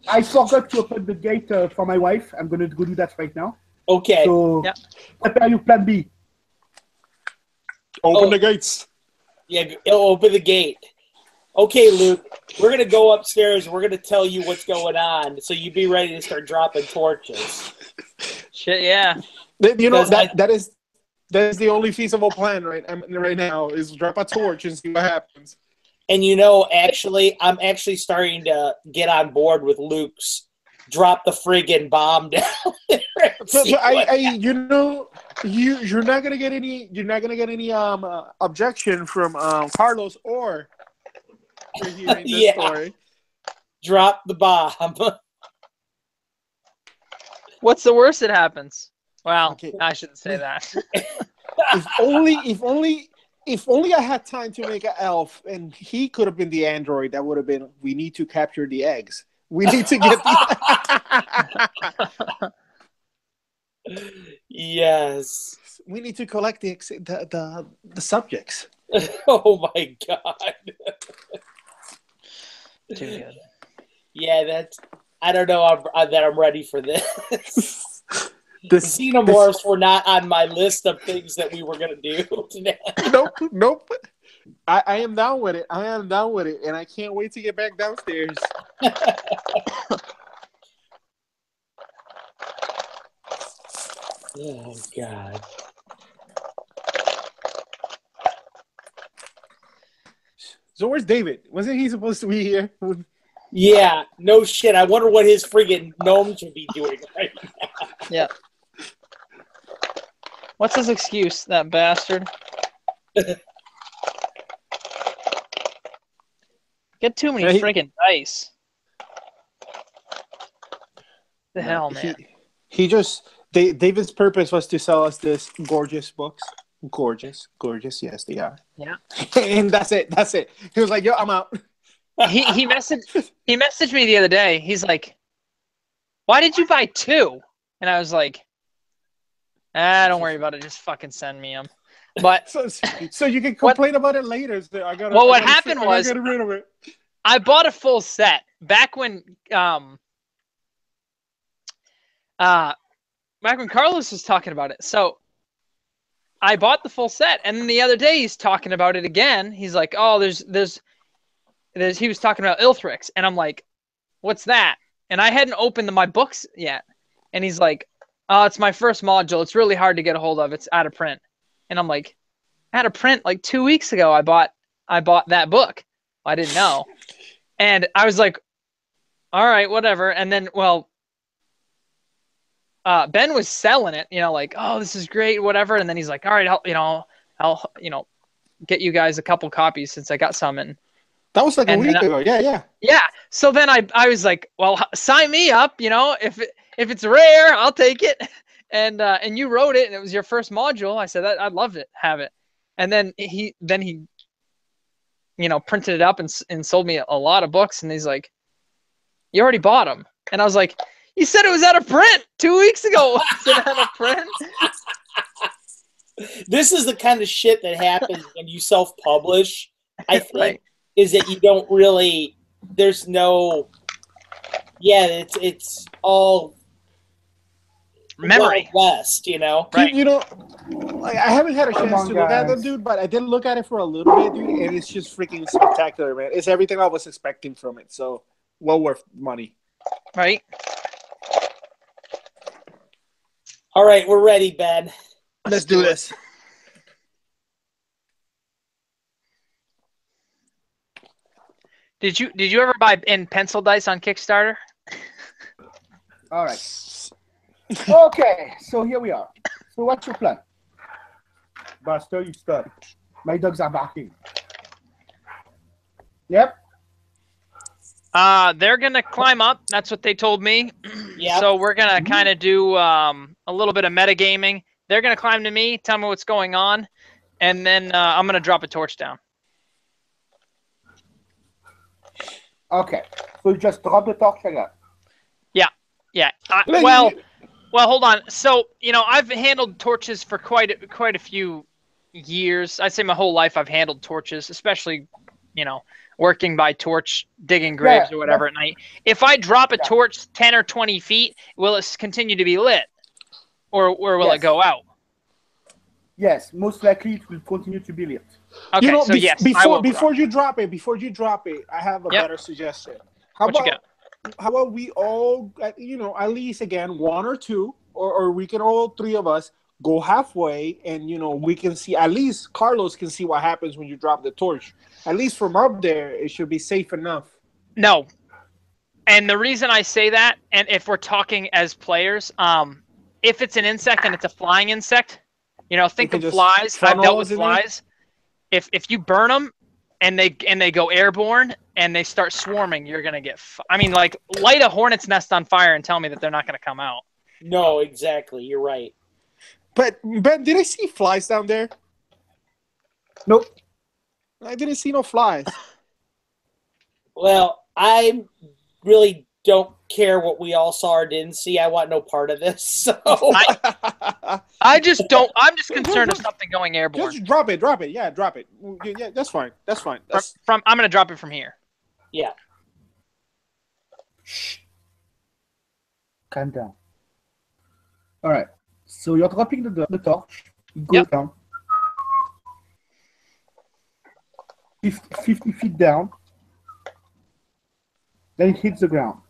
I forgot to open the gate for my wife. I'm gonna go do that right now. Okay. So prepare your plan B. Open the gates. Yeah, open the gate. Okay, Luke, we're going to go upstairs. We're going to tell you what's going on, so you be ready to start dropping torches. Shit, yeah. You know, that is the only feasible plan right now is drop a torch and see what happens. And you know, actually, I'm actually starting to get on board with Luke's drop the friggin' bomb down there. You're not gonna get any objection from Carlos or for hearing this story. Drop the bomb. What's the worst that happens? Well, okay. I shouldn't say that. If only I had time to make an elf and he could have been the android, that would have been, we need to capture the eggs. We need to get the Yes. We need to collect the subjects. Oh my god. Too good. Yeah, I don't know that I'm ready for this. The xenomorphs were not on my list of things that we were going to do today. Nope. I am down with it. And I can't wait to get back downstairs. Oh, God. So where's David? Wasn't he supposed to be here? Yeah, no shit. I wonder what his friggin' gnomes would be doing right now. Yeah. What's his excuse, that bastard? Get too many friggin' dice. The hell, man. David's purpose was to sell us this gorgeous books. Gorgeous. Yes, they are. Yeah. And that's it. He was like, yo, I'm out. He messaged me the other day. He's like, why did you buy 2? And I was like, don't worry about it. Just fucking send me them. But so you can complain about it later. So what happened was get rid of it. I bought a full set back when Carlos was talking about it. So I bought the full set, and then the other day he's talking about it again. He's like, "Oh, there's." He was talking about Ilthrix, and I'm like, "What's that?" And I hadn't opened my books yet, and he's like, "Oh, it's my first module. It's really hard to get a hold of. It's out of print." And I'm like, "Out of print? Like 2 weeks ago, I bought that book. I didn't know." And I was like, "All right, whatever." And then, Ben was selling it, like, "Oh, this is great, whatever." And then he's like, "All right, I'll get you guys a couple copies since I got some." And that was like a week ago. Yeah. Yeah. So then I was like, well, sign me up. If it's rare, I'll take it. And you wrote it, and it was your first module. I said I'd love to have it. And then he printed it up and sold me a lot of books. And he's like, you already bought them. And I was like, you said it was out of print 2 weeks ago. Was it out of print? This is the kind of shit that happens when you self-publish. I think. Right. Is that you don't really, there's no, it's all memory. West, Right. Like, I haven't had a chance to look at them, dude, but I did look at it for a little bit, dude, and it's just freaking spectacular, man. It's everything I was expecting from it, so well worth money. Right. All right, we're ready, Ben. Let's do this. Did you ever buy in pencil dice on Kickstarter? All right. Okay, so here we are. So what's your plan? Buster, you start. My dogs are barking. Yep. They're gonna climb up. That's what they told me. Yeah. So we're gonna kind of do a little bit of metagaming. They're gonna climb to me, tell me what's going on, and then I'm gonna drop a torch down. Okay, so you just drop the torch like that. Yeah. Well, hold on. So I've handled torches for quite a few years. I'd say my whole life I've handled torches, especially working by torch, digging graves or whatever at night. If I drop a torch 10 or 20 feet, will it continue to be lit, or will it go out? Yes, most likely it will continue to be lit. Okay, You know, so yes, I will before drop. you drop it, I have a Yep. better suggestion. How What you about we all, you know, at least again one or two, or we can all three of us go halfway, and you know we can see, at least Carlos can see what happens when you drop the torch. At least from up there, it should be safe enough. No. And the reason I say that, and if we're talking as players, if it's an insect and it's a flying insect, you know, think can of just flies. I've funnel dealt us with in there? flies. If you burn them and they go airborne and they start swarming, you're gonna get. I mean, like, light a hornet's nest on fire and tell me that they're not gonna come out. No, exactly. You're right. But Ben, did I see flies down there? Nope. I didn't see no flies. Well, I really don't care what we all saw or didn't see. I want no part of this. So I just don't. I'm just concerned of something going airborne. Just drop it. Yeah, drop it. Yeah, that's fine. I'm gonna drop it from here. yeah. Calm down. All right. So you're dropping the torch. It goes down. 50 feet down. Then it hits the ground.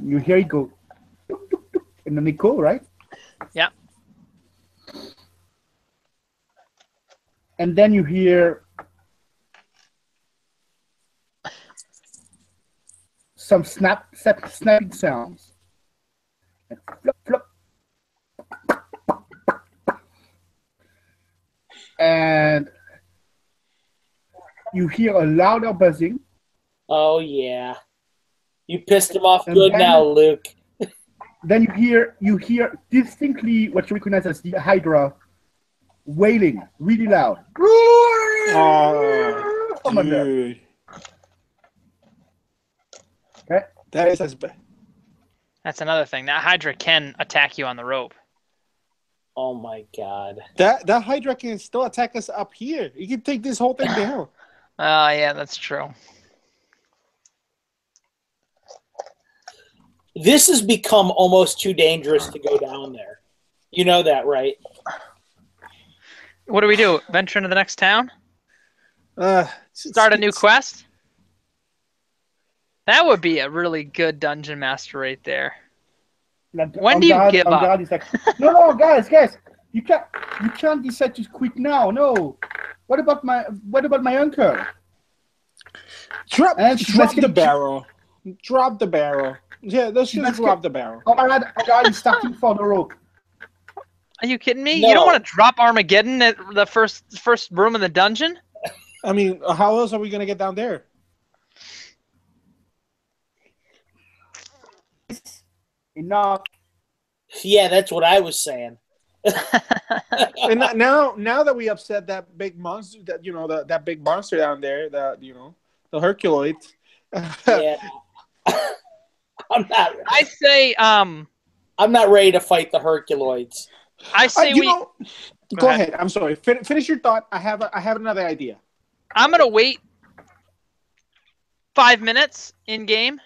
You hear it go. Tuk, tuk, tuk, and then it go, right? Yeah. And then you hear some snapping sounds. And flop, flop. And you hear a louder buzzing. Oh yeah. You pissed him off And good then- now, Luke. Then you hear distinctly what you recognize as the Hydra wailing really loud. Oh, Come on there. dude. Okay. That is as bad. That's another thing. That Hydra can attack you on the rope. Oh my god. That Hydra can still attack us up here. You can take this whole thing down. Oh, yeah, that's true. This has become almost too dangerous to go down there. You know that, right? What do we do? Venture into the next town? Uh, Start a new quest? That would be a really good dungeon master right there. When do you give up? Is like, no, guys, you can't decide to quit now. No. What about my uncle? Drop And the barrel. Drop the barrel. Yeah, let's just drop the barrel. Ongarad is starting for the rope. Are you kidding me? No. You don't want to drop Armageddon at the first room in the dungeon? I mean, how else are we gonna get down there? Enough. Yeah, that's what I was saying. And now that we upset that big monster, that big monster down there, the Herculoid. Yeah. I say, I'm not ready to fight the Herculoids. I say Go ahead. I'm sorry. Finish your thought. I have another idea. I'm gonna wait 5 minutes in game,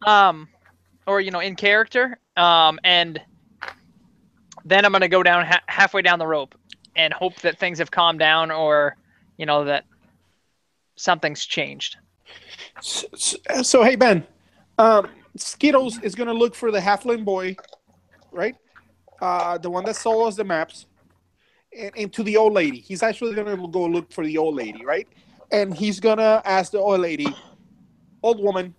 or in character, and then I'm gonna go down halfway down the rope and hope that things have calmed down, or that something's changed. So hey Ben, Skittles is gonna look for the halfling boy, right? The one that sold us the maps, and to the old lady. He's actually gonna go look for the old lady, right? And he's gonna ask the old lady, "Old woman,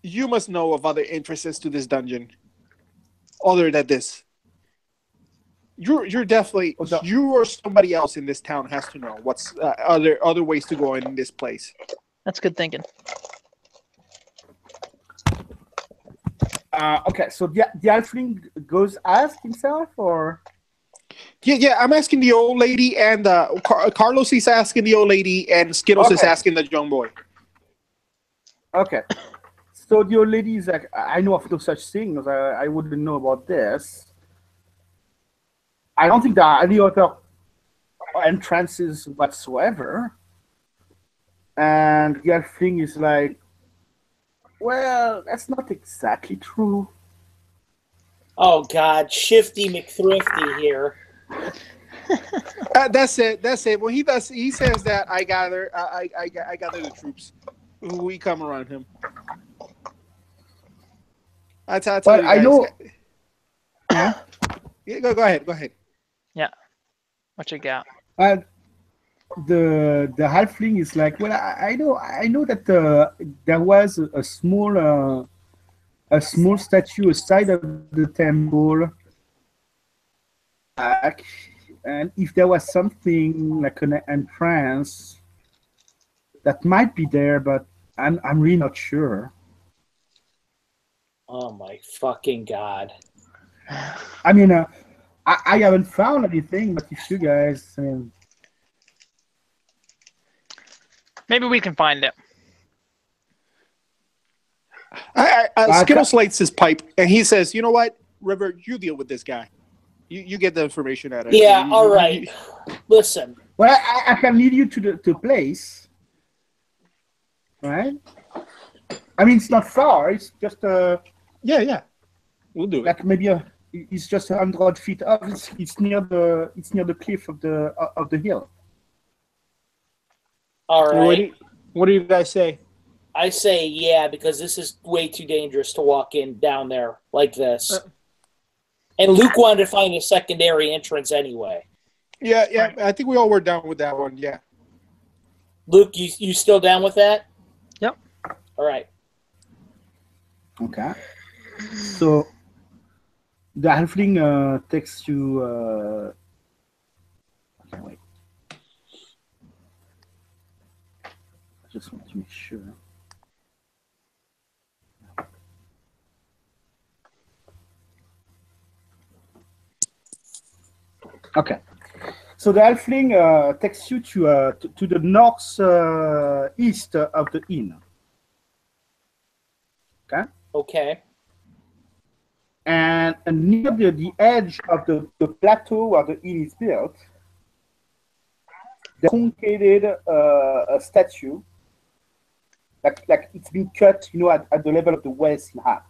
you must know of other entrances to this dungeon, other than this. You're definitely you or somebody else in this town has to know what's other ways to go in this place." That's good thinking. Okay, so the halfling goes ask himself, or Yeah. I'm asking the old lady, and Carlos is asking the old lady, and Skittles is Okay. asking the young boy. okay. So the old lady is like, I know of no such thing, because I wouldn't know about this. I don't think there are any other entrances whatsoever. And the halfling is like, well, that's not exactly true. Oh God, Shifty McThrifty here. That's it. That's it. When he says that I gather the troops who come around him. I tell But you I guys. know. Yeah, go ahead. Go ahead. Yeah. What you got? The halfling is like, well, I know that there was a small statue aside of the temple, and if there was something like an entrance that might be there, but I'm really not sure. Oh my fucking God. I mean, I haven't found anything, but if you guys, I mean, Maybe we can find it. Skittles lights his pipe, and he says, "You know what, River? You deal with this guy. You get the information out of it." Yeah, all right. Listen. well, I can lead you to the place, right? I mean, it's not far. It's just Yeah, we'll do it. like maybe it's just 100 feet up. It's near the cliff of the hill. All right. What do you guys say? I say yeah, because this is way too dangerous to walk in down there like this. And Luke wanted to find a secondary entrance anyway. Yeah. I think we all were down with that one. Yeah. Luke, you still down with that? Yep. All right. Okay. So the halfling takes you. Okay, wait. I just want to make sure. Okay. So the halfling takes you to the north east of the inn. Okay. Okay. And near the edge of the plateau where the inn is built, they truncated a statue, like it's been cut, at the level of the waist in half.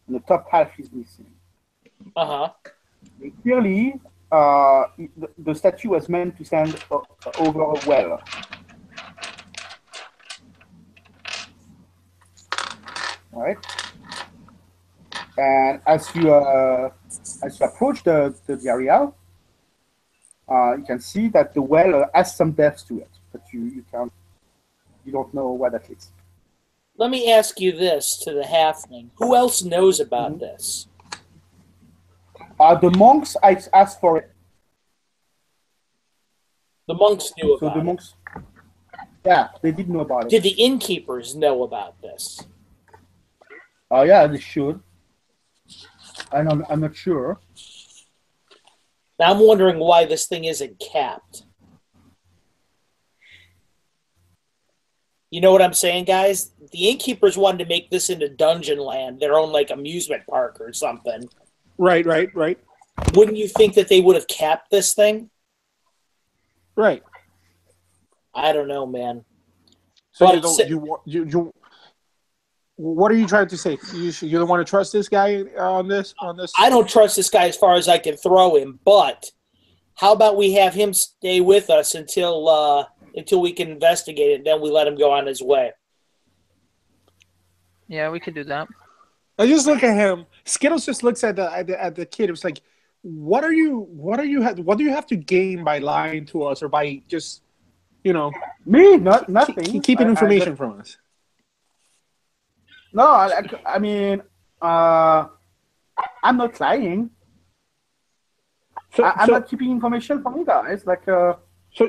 And the top half is missing. Uh-huh. And clearly, the statue was meant to stand over a well. All right. And as you approach the area, you can see that the well has some depth to it, but you don't know where that is. Let me ask you this to the halfling. Who else knows about this? The monks asked for it. The monks knew So about the it. monks, yeah, they did know about it. Did the innkeepers know about this? Oh yeah, they should. I'm not sure. Now I'm wondering why this thing isn't capped. You know what I'm saying, guys? The innkeepers wanted to make this into Dungeon Land, their own like amusement park or something. Right. Wouldn't you think that they would have capped this thing? Right. I don't know, man. So But you what are you trying to say? You don't want to trust this guy on this? I don't trust this guy as far as I can throw him, but how about we have him stay with us until we can investigate it, and then we let him go on his way. Yeah, we could do that. I just look at him. Skittles just looks at the kid. It's like, what do you have to gain by lying to us, or by just, Me, nothing. keeping information from us? No, I mean, I'm not lying. I'm not keeping information from you guys.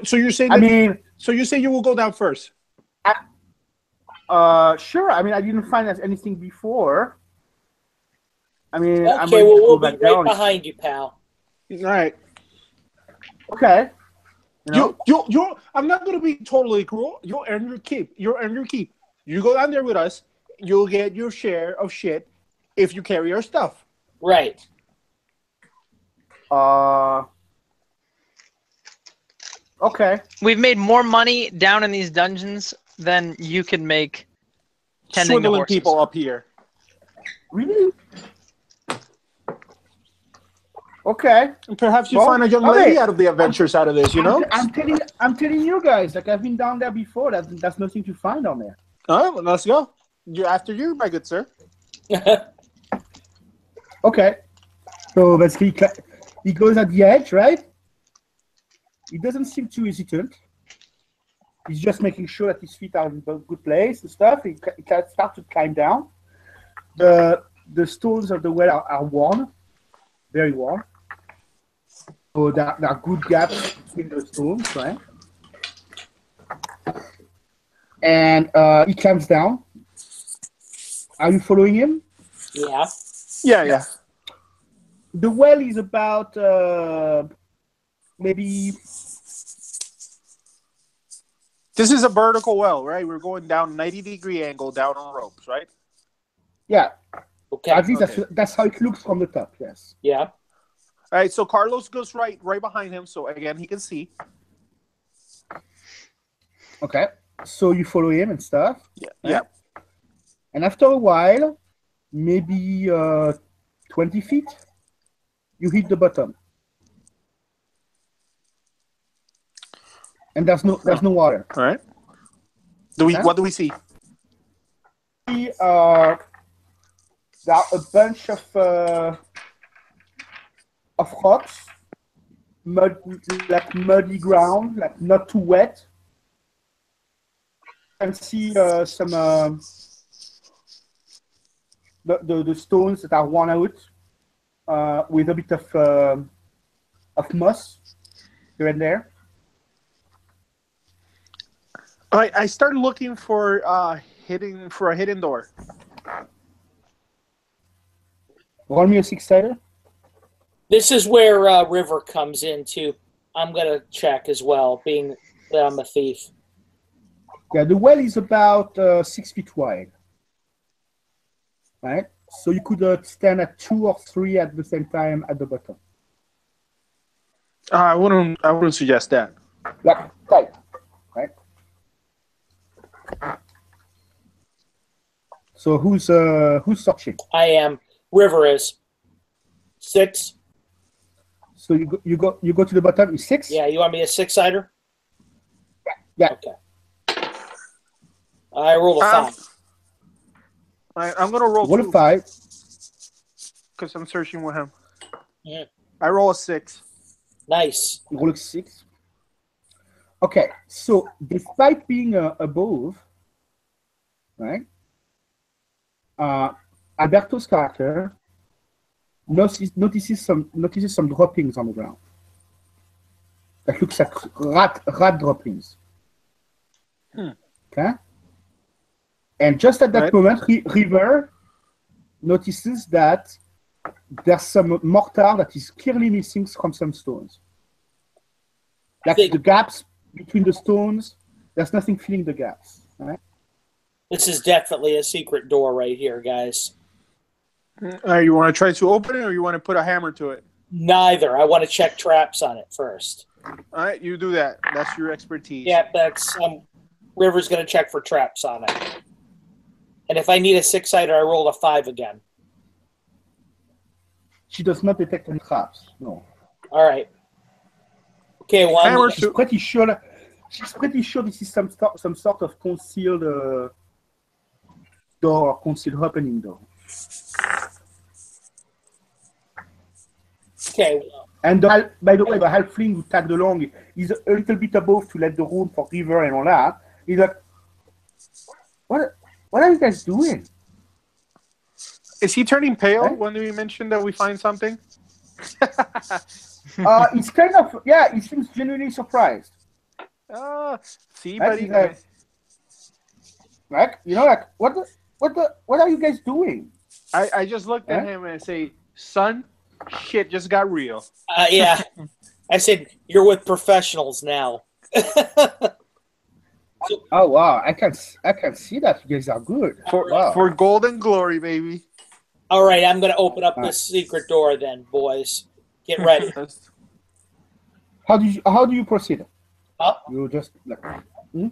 So you're saying? So you say you will go down first? Sure. I mean, I didn't find anything before. I mean, Okay, I'm going to we'll go be back right down. behind you, pal. All right. Okay. You I'm not going to be totally cruel. You'll earn your keep. You go down there with us. You'll get your share of shit if you carry our stuff. Right. Okay. We've made more money down in these dungeons than you can make tending the Swindling horses. people up here. Really? Okay. And perhaps you Well, find a young okay. lady out of the adventures out of this, you know? I'm telling you guys, like I've been down there before. That's nothing to find down there. All right, well, let's go. After you, my good sir. Okay. So basically, he goes at the edge, right? He doesn't seem too hesitant. He's just making sure that his feet are in a good place and stuff. He can start to climb down. The stones of the well are worn, very worn. So there are good gaps between the stones, right? And he climbs down. Are you following him? Yeah. Yeah. The well is about maybe. This is a vertical well, right? We're going down 90-degree angle down on ropes, right? Yeah. Okay. At least Okay. that's how it looks from the top. Yes. Yeah. All right, so Carlos goes right behind him, so again he can see. Okay. So you follow him and stuff. Yeah. And after a while, maybe 20 feet, you hit the bottom. And there's no water. All right. What do we see? There are a bunch of rocks, muddy ground, like not too wet. You can see some the stones that are worn out with a bit of moss here and there. All right, I start looking for a hidden door. Roll me a 6-sider. This is where River comes in too. I'm gonna check as well, being that I'm a thief. Yeah, the well is about 6 feet wide. Right? So you could stand at 2 or 3 at the same time at the bottom. I wouldn't suggest that. Like tight. Right? So who's searching? I am. River is 6. So you go to the bottom. Is 6? Yeah, you want me a 6-sider? Yeah. Okay. I rolled a 5. I'm gonna roll Roll a 5. because I'm searching with him. Yeah. I roll a 6. Nice. You roll a 6. Okay. So despite being above, right? Alberto's character notices some droppings on the ground. That looks like rat droppings. Okay? And just at that moment, River notices that there's some mortar that is clearly missing from some stones. Like the gaps between the stones, there's nothing filling the gaps. Right? This is definitely a secret door right here, guys. You want to try to open it, or you want to put a hammer to it? Neither. I want to check traps on it first. All right, you do that. That's your expertise. Yeah, that's River's going to check for traps on it. And if I need a 6-sider, I roll a 5 again. She does not detect any traps. No. All right. Okay. Well, she's pretty sure. She's pretty sure this is some sort of concealed door, or concealed opening door. Okay. And by the way, the halfling who tagged along is a little bit above to let the room for River and all that. He's like, what are you guys doing? Is he turning pale Right? when we mention that we find something? He's kind of, yeah, he seems genuinely surprised. See, Right? buddy. He's like, like, what are you guys doing? I just looked at him and say, son, shit just got real. Yeah. I said, you're with professionals now. Oh wow, I can see that you guys are good. For golden glory, baby. All right, I'm going to open up this secret door then, boys. Get ready. How do you proceed? You just like,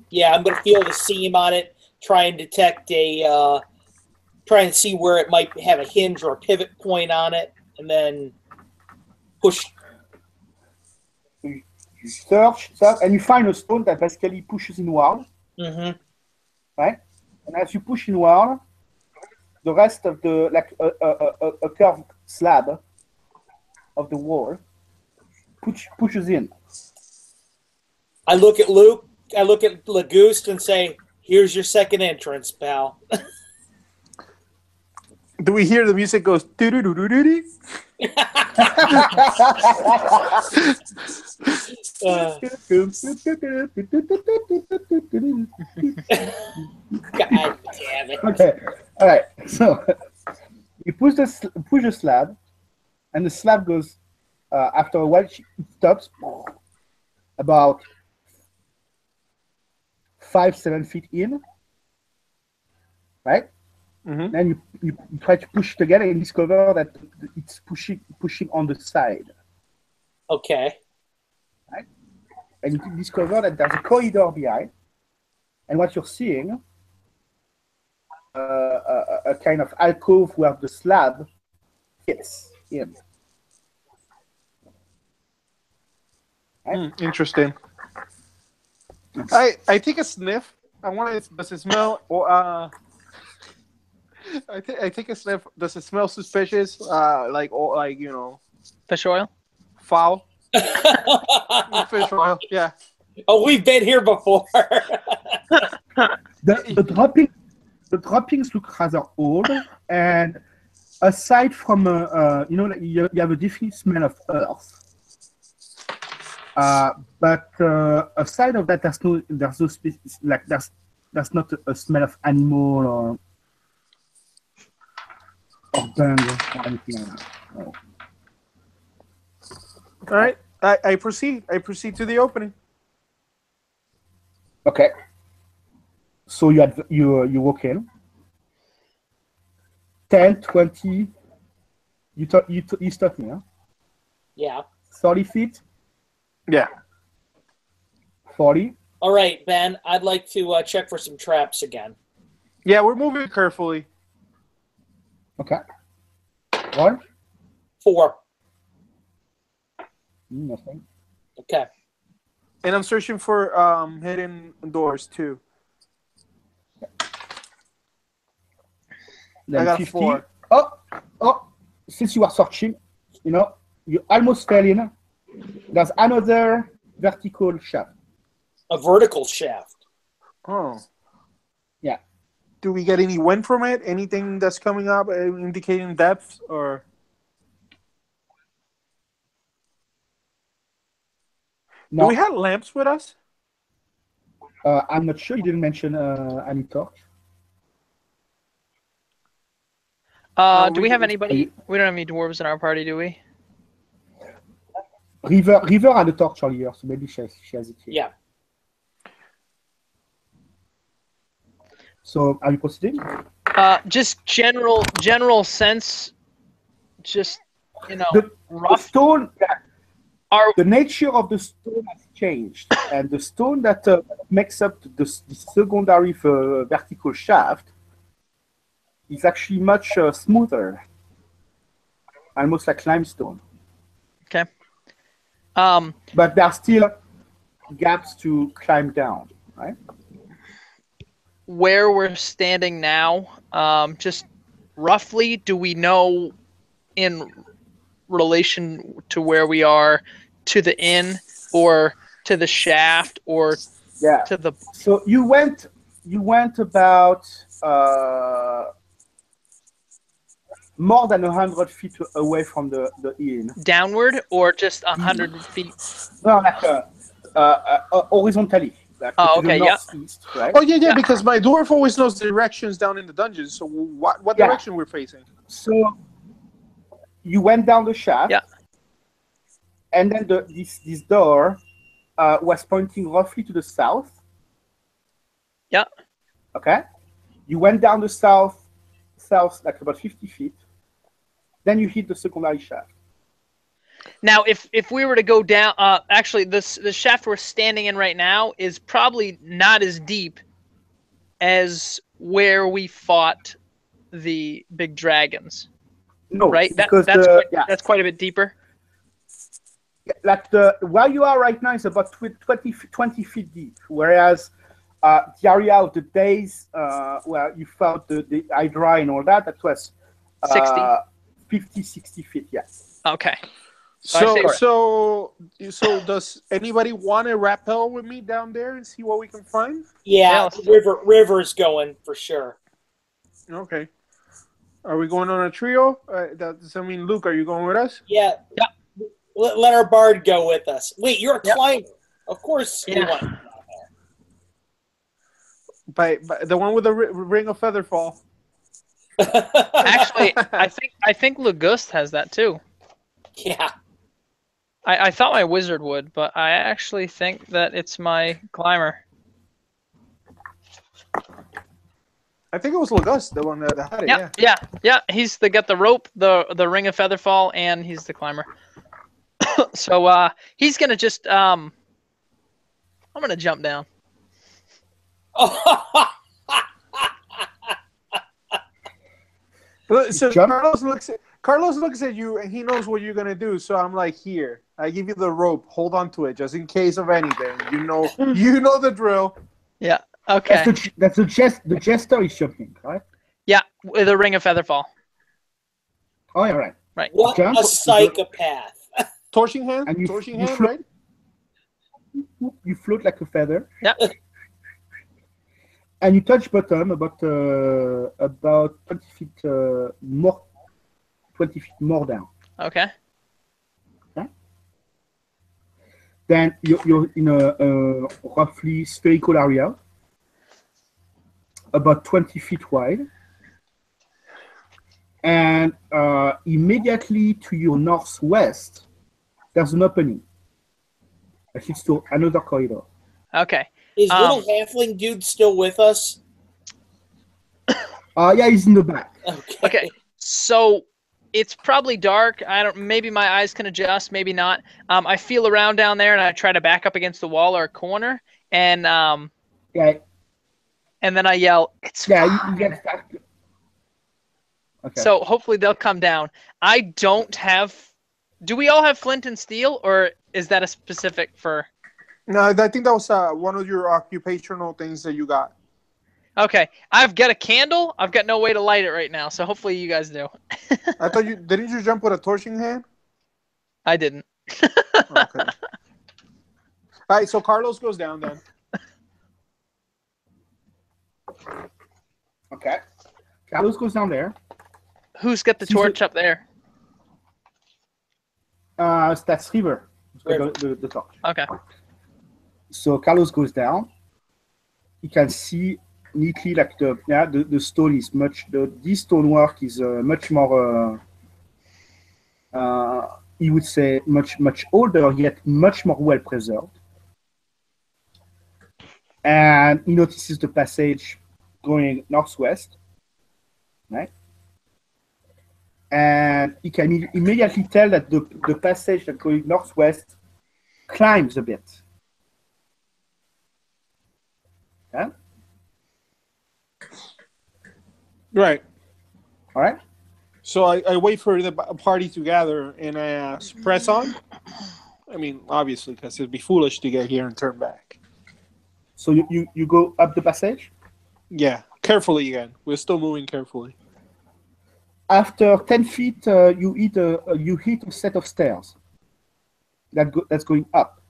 Yeah, I'm going to feel the seam on it, try and detect try and see where it might have a hinge or a pivot point on it, and then Push. You search, and you find a stone that basically pushes inward, Mm-hmm. right? And as you push inward, the rest of the a curved slab of the wall pushes in. I look at Luke. I look at Lagoost and say, "Here's your second entrance, pal." Do we hear the music goes doo doo doo doo doo? God damn it! Okay, all right. So you push the slab, and the slab goes. After a while, it stops about 5-7 feet in, right? Mm-hmm. Then you try to push it again and discover that it's pushing on the side. Okay. Right? And you discover that there's a corridor behind, and what you're seeing, a kind of alcove where the slab fits in. Right? Interesting. I take a sniff. I want to. Does it smell? Or I take a sniff. Does it smell suspicious? Like Fish oil. Foul. Fish oil. Yeah. Oh, we've been here before. The droppings look rather old, and aside from you have a definite smell of earth. But aside of that, there's no species, like there's not a smell of animal or burn or anything like that. No. All right. I proceed. I proceed to the opening. Okay. So you walk in. 10, 20. You start me, huh? Yeah. 30 feet. Yeah. 40. All right, Ben. I'd like to check for some traps again. Yeah, we're moving carefully. Okay. 1. 4. Nothing. Okay. And I'm searching for hidden doors too. Then I got 50. 4. Oh! Since you are searching, you almost fell in. There's another vertical shaft. A vertical shaft. Oh. Yeah. Do we get any wind from it? Anything that's coming up indicating depth or? No. Do we have lamps with us? I'm not sure. You didn't mention any torch. Do we have anybody? We don't have any dwarves in our party, do we? River had a torch earlier, so maybe she has it here. Yeah. So are you proceeding? Just general sense. Just The rough. stone. Are The nature of the stone has changed, and the stone that makes up the secondary vertical shaft is actually much smoother, almost like limestone. okay? But there are still gaps to climb down, right? Where we're standing now, just roughly, do we know in relation to where we are to the inn or to the shaft or to the? So you went about more than 100 feet away from the inn. Downward or just 100 feet? No, like horizontally. Like Oh, to the okay, yeah. northeast, right? Oh yeah, because my dwarf always knows directions down in the dungeons. So what direction we're facing? So you went down the shaft. Yeah. And then this door was pointing roughly to the south. Yeah. Okay. You went down the south like about 50 feet. Then you hit the secondary shaft. Now, if we were to go down, actually, the shaft we're standing in right now is probably not as deep as where we fought the big dragons. No, right? because That's quite a bit deeper. like where you are right now is about 20 feet deep, whereas the area of the days where you found the Hydra and all that was 60. 50, 60 feet, yes. Okay. So does anybody want to rappel with me down there and see what we can find? Yeah, River's going for sure. Okay. Are we going on a trio? Does that mean, Luke, are you going with us? Yeah. Let our bard go with us. Wait, you're a climber. Of course you want to go By the one with the ring of featherfall. Actually, I think Lugust has that too. Yeah. I thought my wizard would, but I actually think that it's my climber. I think it was Lugust, the one that had it. Yeah. He's got the rope, the ring of featherfall, and he's the climber. So he's gonna just I'm gonna jump down. So Carlos looks at you and he knows what you're gonna do. So I'm like, here, I give you the rope. Hold on to it, just in case of anything. You know the drill. Yeah. Okay. That's the jester is jumping, right? Yeah, with a ring of featherfall. Oh, yeah, right. Right. What a psychopath. Torching hand, right? You float like a feather. Yeah. And you touch bottom about 20 feet more. 20 feet more down. Okay. Then you're in a roughly spherical area, about 20 feet wide. And immediately to your northwest, there's an opening. That leads to another corridor. Okay. Is little halfling dude still with us? Yeah, he's in the back. Okay. So it's probably dark. Maybe my eyes can adjust, maybe not. I feel around down there and I try to back up against the wall or a corner and yeah. And then I yell, "It's fine." You get back. Okay. So hopefully they'll come down. I don't have. Do we all have flint and steel, or is that a specific for? No, I think that was one of your occupational things that you got. Okay, I've got a candle. I've got no way to light it right now, so hopefully you guys do. I thought didn't you jump with a torching hand? I didn't. Okay. All right, so Carlos goes down then. Okay. Carlos goes down there. Who's got the torch up there? That's River. The torch. Okay. So Carlos goes down. You can see neatly like the stone is this stonework is much more he would say much older, yet much more well preserved. And he notices the passage going northwest, right? And he can immediately tell that the passage that going northwest climbs a bit. Yeah? Right. All right. So I wait for the party to gather and I ask, press on? I mean, obviously, because it'd be foolish to get here and turn back. So you go up the passage? Yeah, carefully again. We're still moving carefully. After 10 feet, you hit a set of stairs that's going up.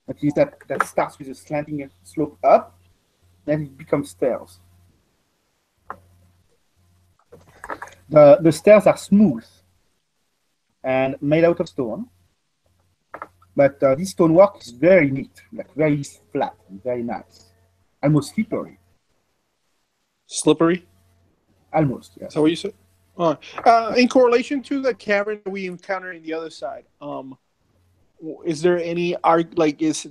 That is that starts with a slanting slope up, then it becomes stairs. The stairs are smooth and made out of stone, but this stonework is very neat, like very flat and very nice, almost slippery. Slippery? Almost, yes. Is that what you said? In correlation to the cavern we encountered in the other side, is there any art? Like, does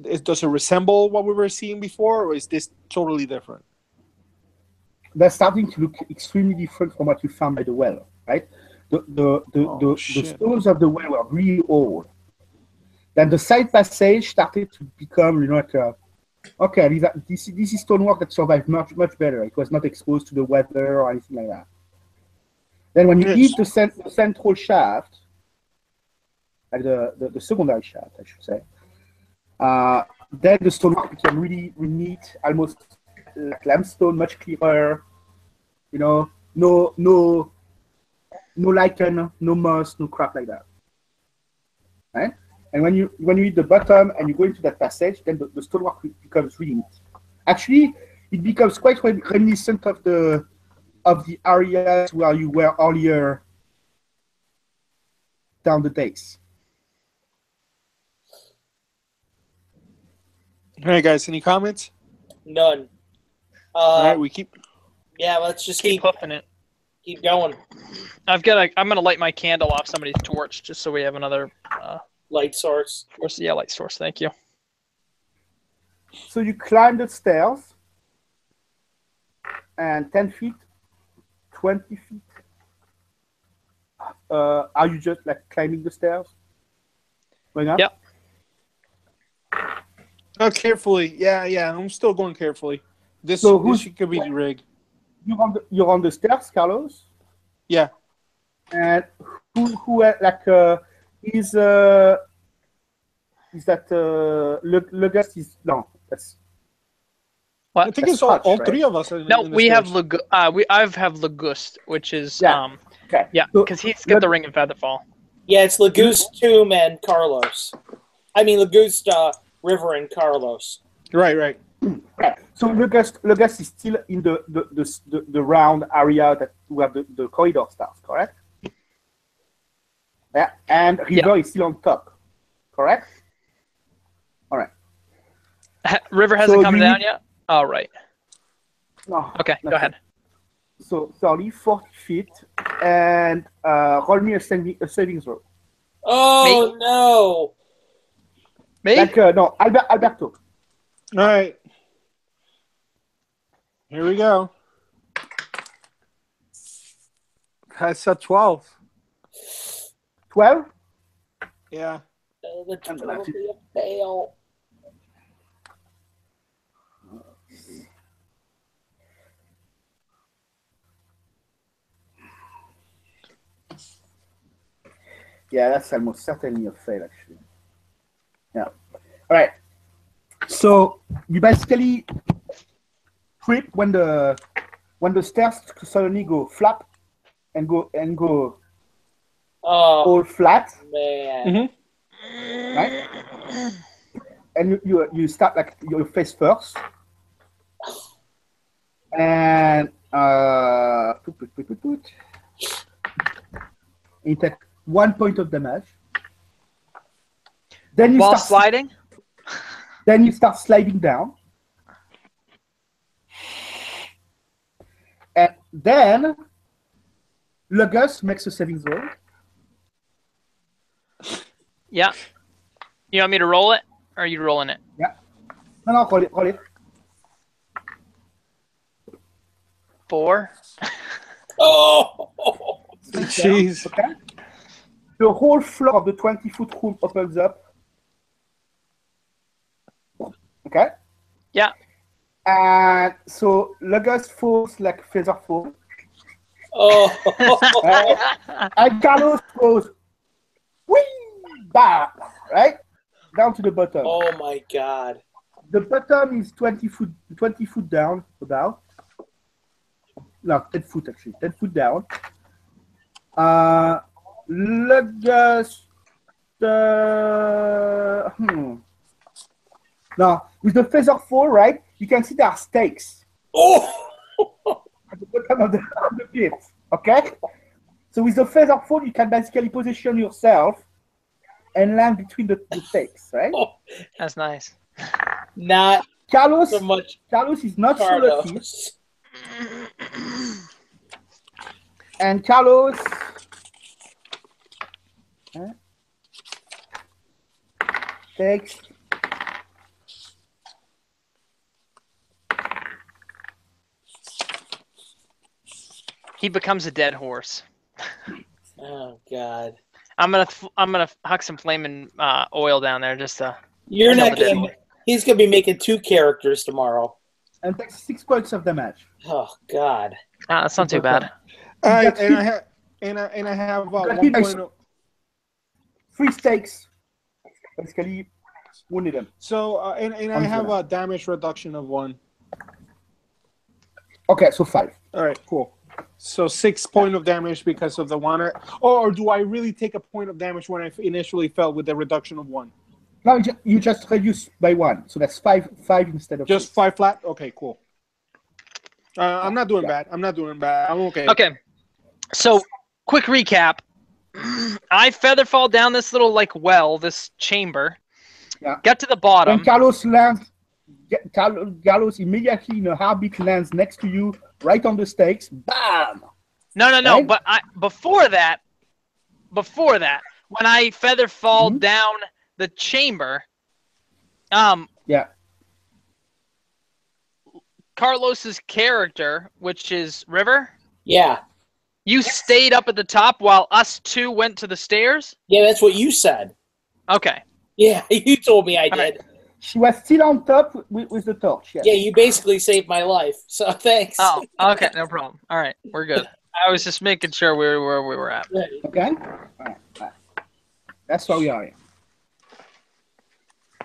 it resemble what we were seeing before, or is this totally different? They're starting to look extremely different from what you found by the well, right? The stones of the well were really old. Then the side passage started to become, okay, this is stonework that survived much better. It was not exposed to the weather or anything like that. Then when you hit the central shaft, like the secondary shot, I should say. Then the stonework became really, really neat, almost like limestone, much clearer. You know, no lichen, no moss, no crap like that. Right? And when you hit the bottom and you go into that passage, then the stonework becomes really neat. Actually, it becomes quite reminiscent of the areas where you were earlier down the days. All right, guys. Any comments? None. All right, we keep. Yeah, let's just Keep hoofing it. keep going. I'm gonna light my candle off somebody's torch just so we have another Light source. source. Yeah, light source. Thank you. So you climb the stairs, and 10 feet, 20 feet. Are you just like climbing the stairs? Going up? Yep. Oh, carefully. Yeah. I'm still going carefully. This could be the rig. You're on the stairs, Carlos. Yeah. And who is that Lugus is no, that's What? I think That's it's all Hutch, three of us. No, we have I've Lagust, which is okay. yeah, So, because he's got the ring of Featherfall. Yeah, it's Lagust, Tomb, and Carlos. I mean, Lagust, River, and Carlos. Right. okay. So Lugus is still in the round area that where the corridor starts, correct? Yeah, and River is still on top, correct? All right. River hasn't come down yet? Oh, right. No. Okay, go ahead. So, sorry, 40 feet, and roll me a saving throw. Oh, Me? no. Me? Like, no, Alberto. All right. Here we go. That's a 12. 12? Yeah. That's gonna be a fail. Yeah, that's almost certainly a fail, actually. Yeah. All right. So you basically trip when the stairs suddenly go flap and go all flat, Man. right? And you start like your face first, and you take 1 point of damage. Then you While start sliding? Then you start sliding down. And then Lugus makes a saving throw. Yeah. You want me to roll it? Or are you rolling it? Yeah. No, roll it. 4. Oh! Jeez. Okay. The whole floor of the 20-foot room opens up. Okay? Yeah. And so Lugus falls like feather fall. Oh! And Carlos goes, whee, bah, right? Down to the bottom. Oh, my God. The bottom is 20 foot down, about. No, 10 foot actually. 10 foot down. Lugus. Now, with the feather fall, right, you can see there are stakes Oh! at the bottom of the pit. Okay? So with the feather fall, you can basically position yourself and land between the stakes, right? That's nice. Not Carlos, so much Carlos is not so lucky. Carlos. And Carlos takes He becomes a dead horse. Oh, God. I'm gonna huck some flaming oil down there just to. You're kill not the dead going horse. to... He's going to be making 2 characters tomorrow. and takes 6 points of damage. Oh, God. That's not too bad. All right, and I have 1 point. 3 stakes. Basically, wounded him. So, and I have a damage reduction of 1. Okay, so 5. All right, cool. So 6 points of damage because of the 1. Or do I really take a point of damage when I initially fell with the reduction of 1? No, you just reduce by 1. So that's 5 instead of just 6. 5 flat? Okay, cool. I'm not doing bad. I'm not doing bad. I'm okay. Okay. So, quick recap. I feather fall down this little well, this chamber. Yeah. Get to the bottom. When Carlos lands, Carlos immediately in a heartbeat lands next to you, right on the stakes. Bam! No. Right? But before that, when I feather fall down the chamber, Yeah. Carlos's character, which is River. Yeah. You stayed up at the top while us two went to the stairs? Yeah, that's what you said. Okay. Yeah, you told me I did. Right. She was still on top with the torch. Yes. Yeah, you basically saved my life. So thanks. Oh, okay, no problem. All right, we're good. I was just making sure we were where we were at. Okay? All right. That's where we are.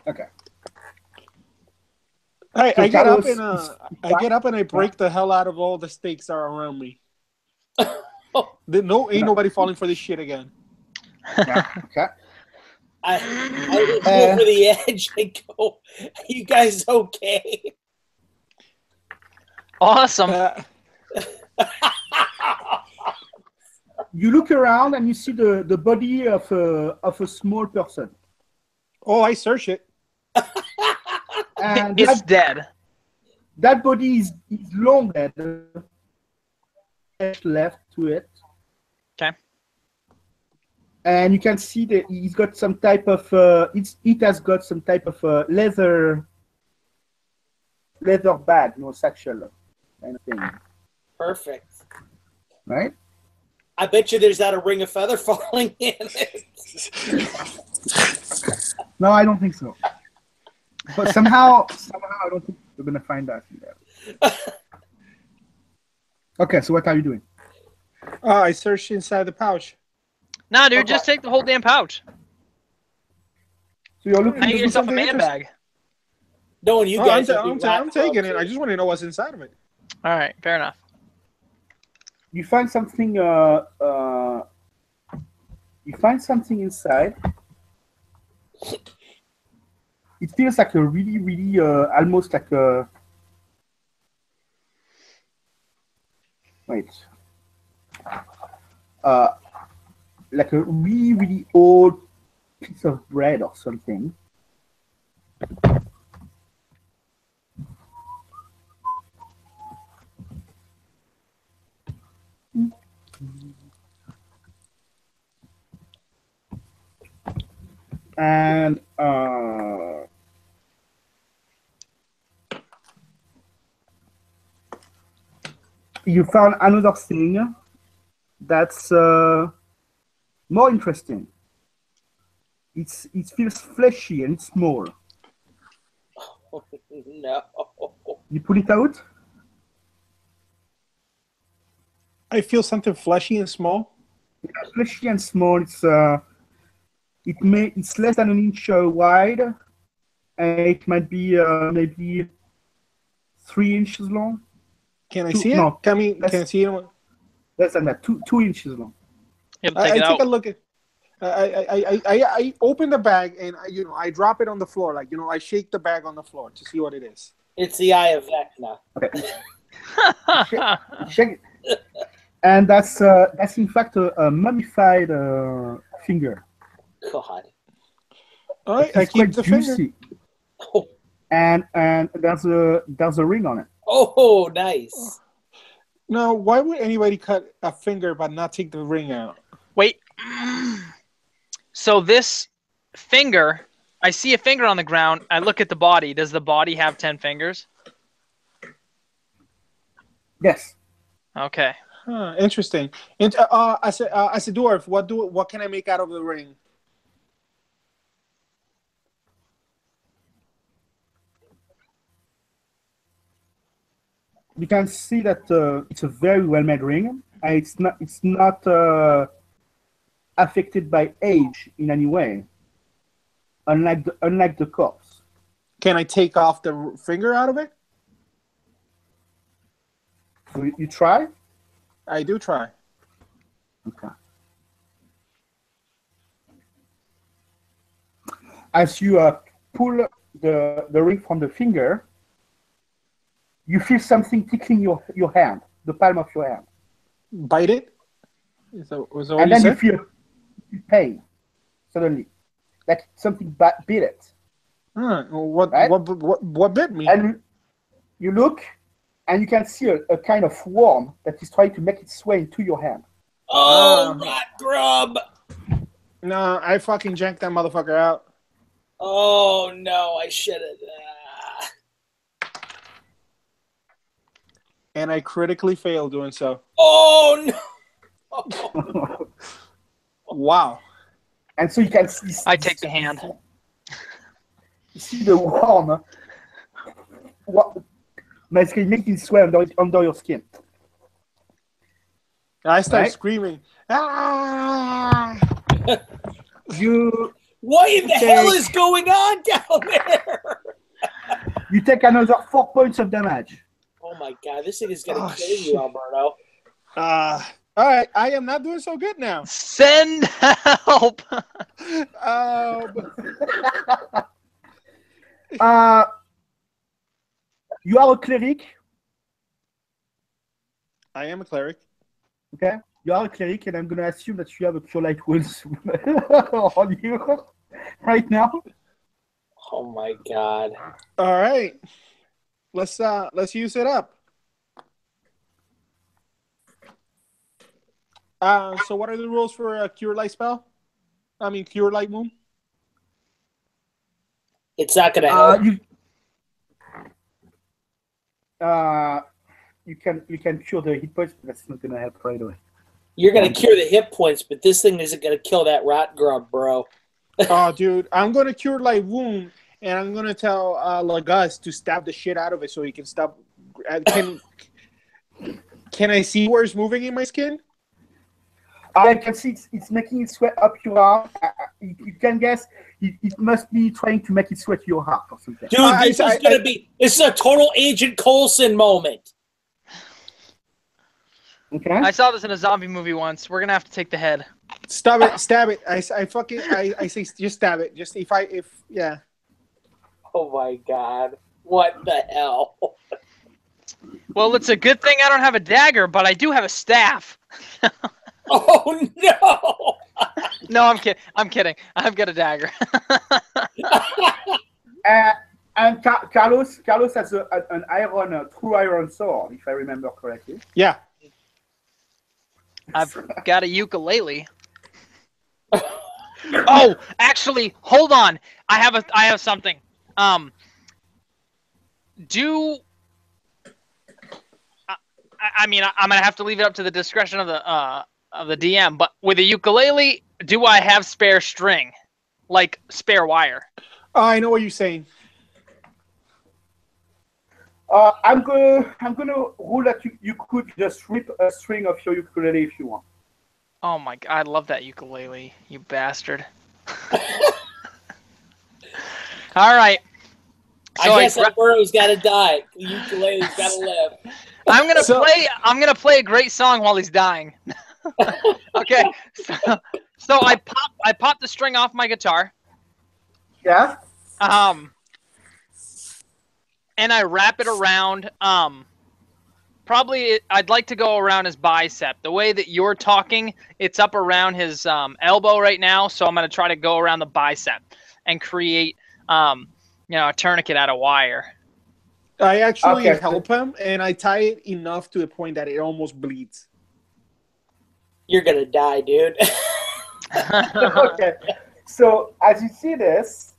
Okay. I So get up Carlos and I break the hell out of all the stakes that are around me. Ain't nobody falling for this shit again. Yeah. Okay. I look over the edge and go, "Are you guys okay?" Awesome. You look around and you see the body of a small person. Oh, I search it. And It's dead. that body is long dead. Left to it. Okay. And you can see that he's got some type of it has got some type of leather bag, satchel kind of thing. Perfect. Right? I bet you there's not a ring of feather falling in it. No, I don't think so. But somehow I don't think we're gonna find that in there. Okay, so what are you doing? I searched inside the pouch. Nah, dude, just take the whole damn pouch. So you're looking Now you for get yourself a something man interesting? bag. No, and you guys. I'm taking it. I just want to know what's inside of it. All right, fair enough. You find something. You find something inside. It feels like a really, really, almost like a. Wait. Like a really, really old piece of bread or something. And you found another thing that's more interesting. It feels fleshy and small. Oh, no. You pull it out. I feel something fleshy and small. Yeah, fleshy and small. It's less than an inch wide, and it might be maybe 3 inches long. Can I see it? No, Can I see it? Less than that, 2 inches long. You have to take it I take out. a look at. I open the bag and I drop it on the floor, I shake the bag on the floor to see what it is. It's the eye of Vecna. Okay. Check it. And that's in fact a mummified finger. God. All right, I It's keep quite the finger. juicy. Oh. And there's a ring on it. Oh, nice. Now, why would anybody cut a finger but not take the ring out? Wait. So this finger, I see a finger on the ground. I look at the body. Does the body have 10 fingers? Yes. Okay. Huh, interesting. And as a dwarf, what can I make out of the ring? You can see that it's a very well-made ring. It's not affected by age in any way, unlike the corpse. Can I take off the finger out of it? So you try? I do try. Okay. As you pull the ring from the finger, you feel something tickling your hand, the palm of your hand. Bite it? Is that what And you then said? you feel pain, suddenly. Like something bit it. Huh. What, Right? what bit me? And you look, and you can see a kind of worm that is trying to make its way into your hand. Oh, rat grub! No, I fucking janked that motherfucker out. Oh no, I should have. And I critically failed doing so. Oh no! Wow. And so you can see. I take the hand. You see the worm. Basically making its way under your skin. I start Right? screaming. Ah! You What in the Okay. hell is going on down there? you take another 4 points of damage. Oh my god, this thing is gonna Oh, kill shit. you, Alberto. All right, I am not doing so good now. Send help. You are a cleric. I am a cleric. Okay, you are a cleric, and I'm gonna assume that you have a cure light wounds on you right now. Oh my god. All right, let's use it up. So what are the rules for a cure light spell? I mean, cure light wound. It's not gonna help. You can cure the hit points, but that's not gonna help right away. You're gonna cure the hit points, but this thing isn't gonna kill that rat grub, bro. Oh, dude, I'm gonna cure light wound, and I'm gonna tell Lagus to stab the shit out of it so he can stop. Can I see where it's moving in my skin? I can see it's making its way up your arm. You can guess it must be trying to make its way to your heart or something. Dude, this is a total Agent Coulson moment. Okay. I saw this in a zombie movie once. We're gonna have to take the head. Stab it, stab it. I say just stab it. Just yeah. Oh my god. What the hell? Well, it's a good thing I don't have a dagger, but I do have a staff. Oh no! No, I'm kidding. I'm kidding. I've got a dagger. And Carlos has an true iron sword, if I remember correctly. Yeah. I've got a ukulele. Oh, actually, hold on. I have something. I mean, I'm gonna have to leave it up to the discretion of the DM. But with a ukulele, do I have spare string, like spare wire? Oh, I know what you're saying. I'm gonna rule that you could just rip a string of your ukulele if you want. Oh my god, I love that ukulele, you bastard. All right. So I guess Alberto's got to die. The ukulele's got to live. I'm gonna play a great song while he's dying. Okay. So I pop the string off my guitar. Yeah. And I wrap it around. Probably I'd like to go around his bicep. The way that you're talking, it's up around his elbow right now. So I'm gonna try to go around the bicep and create a tourniquet out of wire. I actually Okay. help him, and I tie it enough to the point that it almost bleeds. You're gonna die, dude. Okay. So as you see this,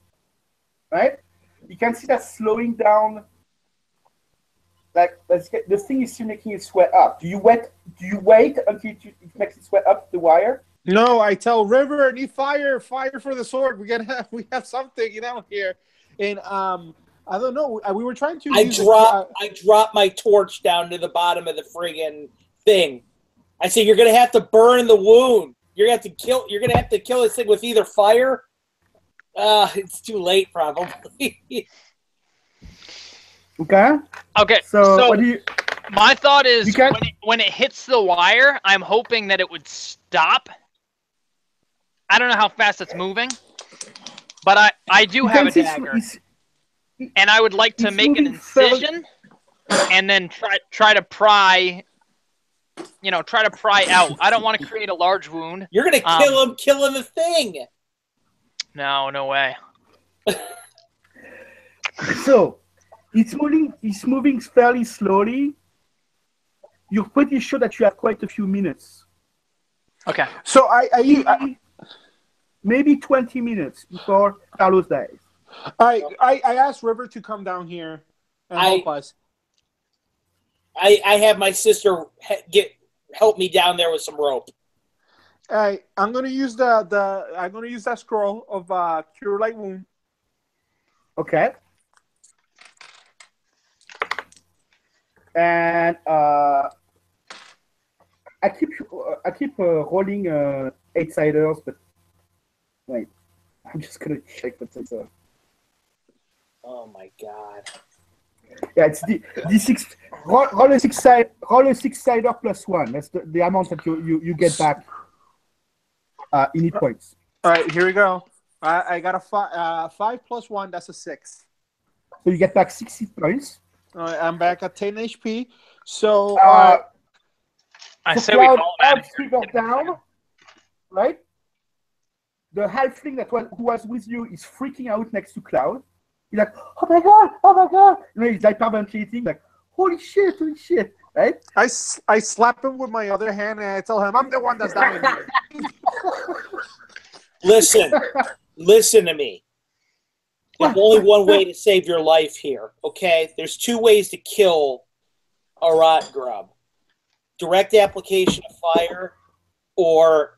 right, you can see that slowing down. Like the thing is still making its way up. Do you wait until it makes its way up the wire? No, I tell River, need fire for the sword. We have something, here. And I don't know. We were trying to. I drop my torch down to the bottom of the friggin' thing. I say you're gonna have to burn the wound. You're gonna have to kill this thing with either fire. It's too late, probably. Okay. Okay. So what do you? My thought is You can- when it hits the wire, I'm hoping that it would stop. I don't know how fast it's moving, but I do You have can a see dagger, it's- and I would like to it's make an moving fairly- incision, and then try to pry. Try to pry out. I don't want to create a large wound. You're gonna kill him, killing the thing. No way. So it's moving fairly slowly. You're pretty sure that you have quite a few minutes. Okay. So I Maybe 20 minutes before Carlos dies. asked River to come down here and help us. I have my sister help me down there with some rope. I'm gonna use that scroll of cure light wound. Okay. And I keep rolling 8-siders, but wait, I'm just gonna check what it's. Oh my god! Yeah, it's D6. Roll a 6-sider plus 1. That's the amount that you get back in hit points. All right, here we go. I got a 5 plus 1. That's a 6. So you get back 6 hit points. All right, I'm back at 10 HP. So I so say we Cloud call that. adds trigger down, right? The halfling who was with you is freaking out next to Cloud. He's like, oh my god! He's hyperventilating, like, holy shit, right? I slap him with my other hand and I tell him I'm the one that's dying here. Listen to me. There's only one way to save your life here, okay? There's 2 ways to kill a rot grub. Direct application of fire or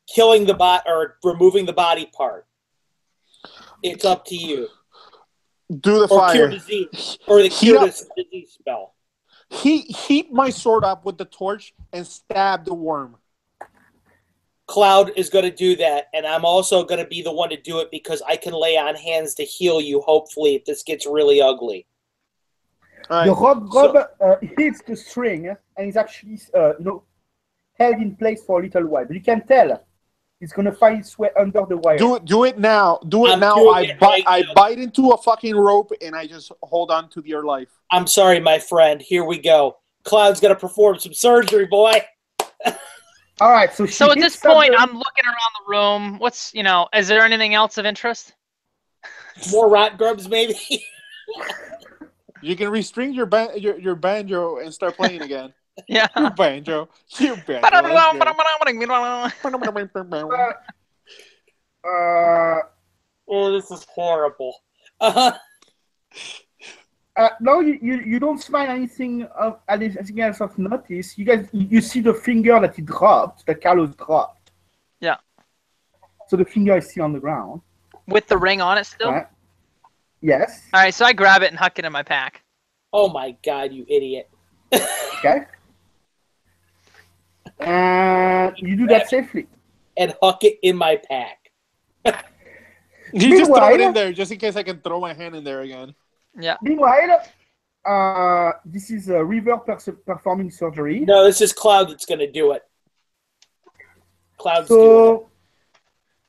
killing the or removing the body part. It's up to you. Do the Or fire. cure disease. Or the cure disease spell. Heat my sword up with the torch and stab the worm. Cloud is going to do that, and I'm also going to be the one to do it because I can lay on hands to heal you, hopefully, if this gets really ugly. Right. The rod grub hits the string and is actually held in place for a little while. But you can tell it's going to find its way under the wire. Do it now. I bite into a fucking rope and I just hold on to your life. I'm sorry, my friend. Here we go. Cloud's going to perform some surgery, boy. All right, so at this point, I'm looking around the room. Is there anything else of interest? More rot grubs, maybe? You can restring your banjo and start playing again. Yeah. Your banjo. Oh, this is horrible. No, you don't find anything else of notice. You see the finger that he dropped, that Carlos dropped. Yeah. So the finger is still on the ground. With the ring on it still? Right. Yes. All right, so I grab it and huck it in my pack. Oh my god, you idiot. Okay. And you do that safely. And huck it in my pack. You just throw it in there just in case I can throw my hand in there again. Yeah. Meanwhile, this is River performing surgery. No, this is Cloud that's going to do it. Cloud's doing So,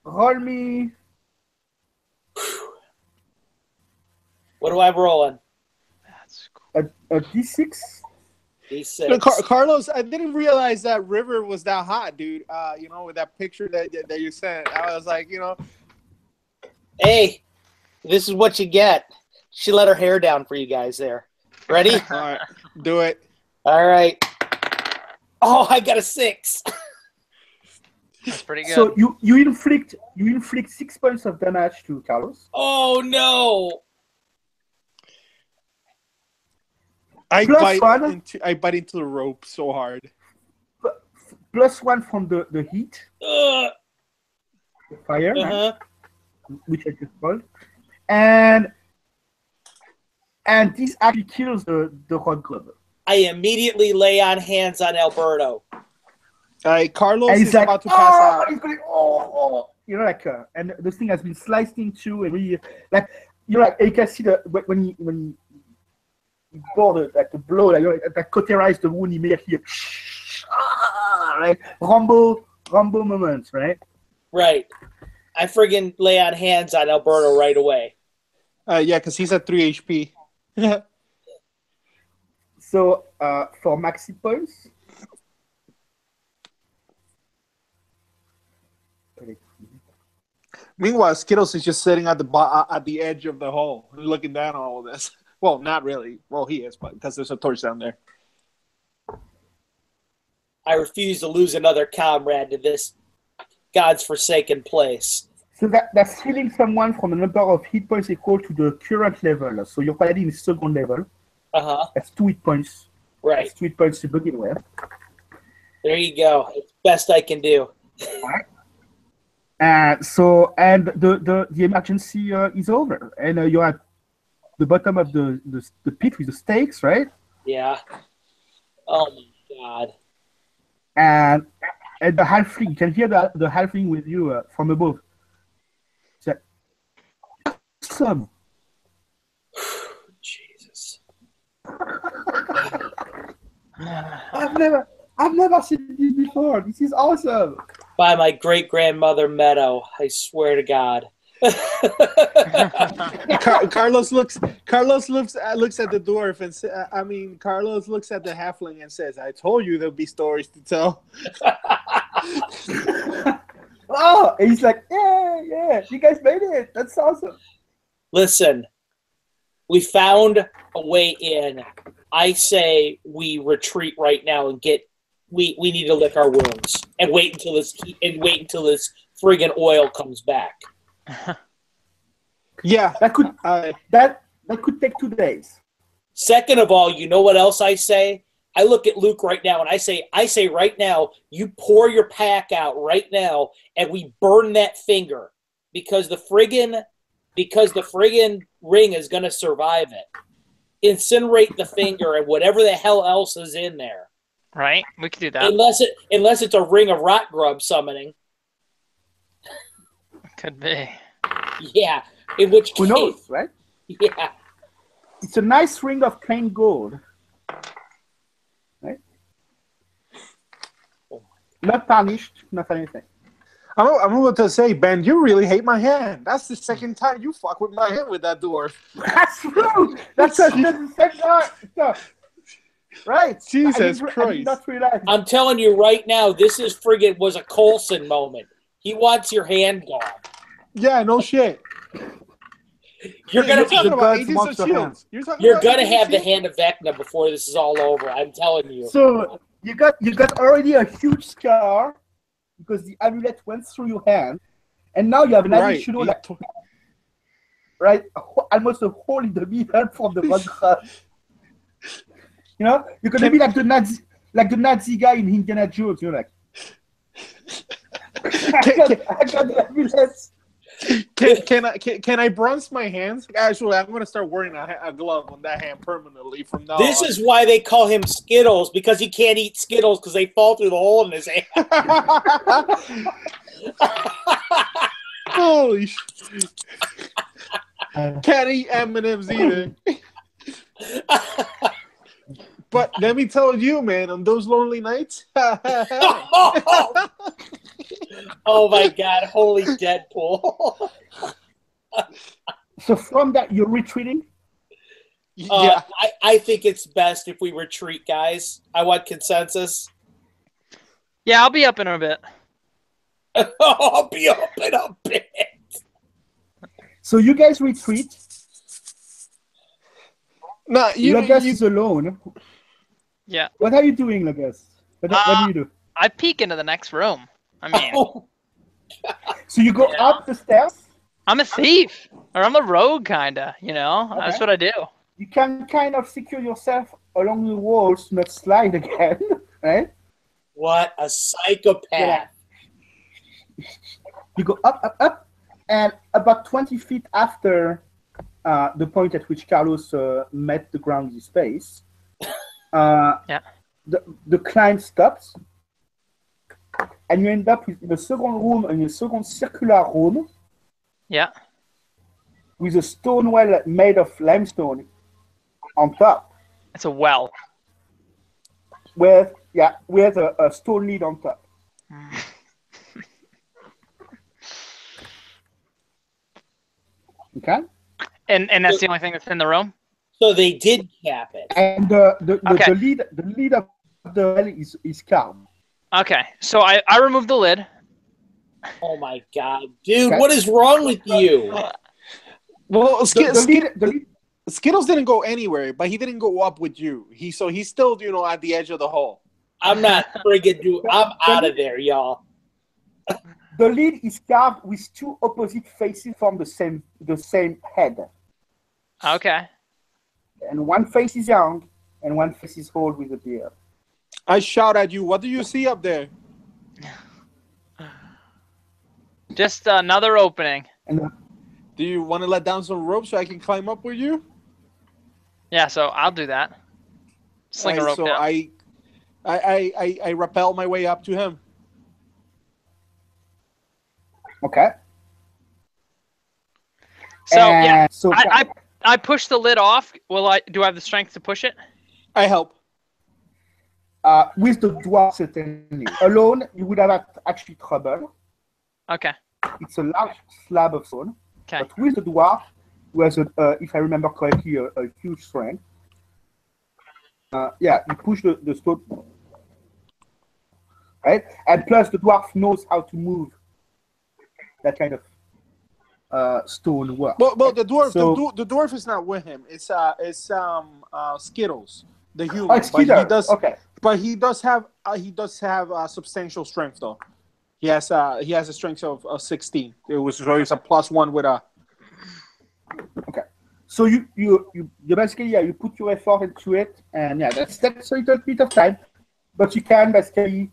roll me. What do I roll on? That's cool. A D6. D6. No, Carlos, I didn't realize that River was that hot, dude. With that picture that you sent, I was like, Hey, this is what you get. She let her hair down for you guys there. Ready? All right, do it. All right. Oh, I got a 6. That's pretty good. So you inflict 6 points of damage to Carlos. Oh no! I Plus bite into the rope so hard. Plus 1 from the heat, Uh, the fire, right? uh-huh. Which I just rolled, and this actually kills the rod grub. I immediately lay on hands on Alberto. Carlos And is he's like, about to pass out. he's going, you know, like, and the thing has been sliced in two, and really, like, you know, like, you can see when he bore the blow, like, you know, that cauterized the wound immediately, right? Rambo moments, right? Right. I friggin' lay on hands on Alberto right away. Yeah, because he's at 3 HP. So for maxi points, Meanwhile, Skittles is just sitting at the edge of the hole, looking down on all of this. Well, not really. Well, he is, but because there's a torch down there. I refuse to lose another comrade to this God's forsaken place. so that's healing someone from a number of hit points equal to the current level. So your paladin is second level. That's 2 hit points. Right. That's 2 hit points to begin with. There you go. It's best I can do. So the emergency is over, and you're at the bottom of the pit with the stakes, right? Yeah. Oh my God. And the halfling, you can hear the halfling with you from above. It's like, awesome. Jesus. I've never seen this before. This is awesome. By my great grandmother Meadow, I swear to God. Carlos looks at the dwarf and Carlos looks at the halfling and says, "I told you there'll be stories to tell." Oh, and he's like, yeah, you guys made it. That's awesome. Listen, we found a way in. I say we retreat right now and we need to lick our wounds and wait until this friggin' oil comes back. Yeah, that could take 2 days. Second of all, you know what else I say? I look at Luke right now and I say right now, you pour your pack out right now and we burn that finger because the friggin' ring is gonna survive it. Incinerate the finger and whatever the hell else is in there. Right, we could do that. Unless it's a ring of rot grub summoning. Could be. Yeah. In which case, who knows, right? Yeah. It's a nice ring of plain gold. Right? Not tarnished, not anything. I'm about to say, Ben, you really hate my hand. That's the second time you fuck with my hand with that dwarf. That's true. That's the second time. Right. Jesus I Christ. did not realize. I'm telling you right now, this is friggin' was a Coulson moment. He wants your hand gone. Yeah, no shit. You're gonna talking about Agents of Shields. You're gonna have the hand of Vecna before this is all over. I'm telling you. So you got already a huge scar because the amulet went through your hand, and now you have an additional, almost a hole in the middle from the one. You know, you're gonna be like the Nazi guy in Indiana Jones. You're like, I got the amulet. Can I bronze my hands? Actually, I'm gonna start wearing a glove on that hand permanently from now This on. is why they call him Skittles, because he can't eat Skittles because they fall through the hole in his hand. Holy shit. Can't eat M&M's either. But let me tell you, man, on those lonely nights. Oh my God! Holy Deadpool! So from that, you're retreating. Yeah, I think it's best if we retreat, guys. I want consensus. Yeah, I'll be up in a bit. I'll be up in a bit. So you guys retreat. no, Lagas is alone. Yeah. What are you doing, Lagas? What do you do? I peek into the next room. I mean, So you go up the stairs. I'm a thief, or I'm a rogue, kinda. You know, Okay. that's what I do. You can kind of secure yourself along the walls to not slide again, right? What a psychopath! You go up, and about 20 feet after the point at which Carlos met the ground with his face, Yeah. the climb stops, and you end up with in a second room, in a second circular room, Yeah. with a stone well made of limestone on top, It's a well. with a stone lid on top. Okay. And that's the only thing that's in the room? So they did cap it. And Okay. the lid of the well is carved. Okay. So I removed the lid. Oh my god, dude! Okay. What is wrong with you? Well, The lid, Skittles didn't go anywhere, but he didn't go up with you. He's still, at the edge of the hole. I'm not friggin' dude. I'm out of there, y'all. the lid is carved with two opposite faces from the same head. Okay. And one face is young, and one face is old with a beard. I shout at you, what do you see up there? Just another opening. And Do you want to let down some rope so I can climb up with you? Yeah, so I'll do that. Sling a rope so down. I rappel my way up to him. okay. So yeah, So I push the lid off. Do I have the strength to push it? I help. with the dwarf certainly. Alone, you would have actually trouble. Okay. It's a large slab of stone. Okay. But with the dwarf, who has, if I remember correctly, a huge strength. You push the stone, right? And plus, the dwarf knows how to move that kind of stone work. Well, the dwarf, So- the dwarf is not with him. It's Skittles, the human. Oh, it's Skittles. Okay. But he does have substantial strength though. He has a strength of 16. It's a +1 with a. Okay. So you basically you put your effort into it, and that's a little bit of time, but you can basically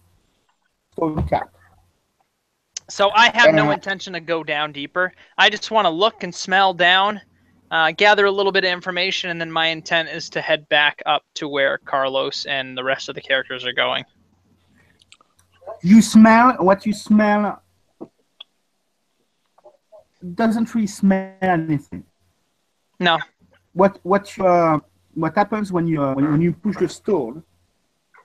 so you can. So I have no intention to go down deeper. I just want to look and smell down, gather a little bit of information, and then my intent is to head back up to where Carlos and the rest of the characters are going. You smell what you smell. Doesn't really smell anything. No. What happens when you push the stone?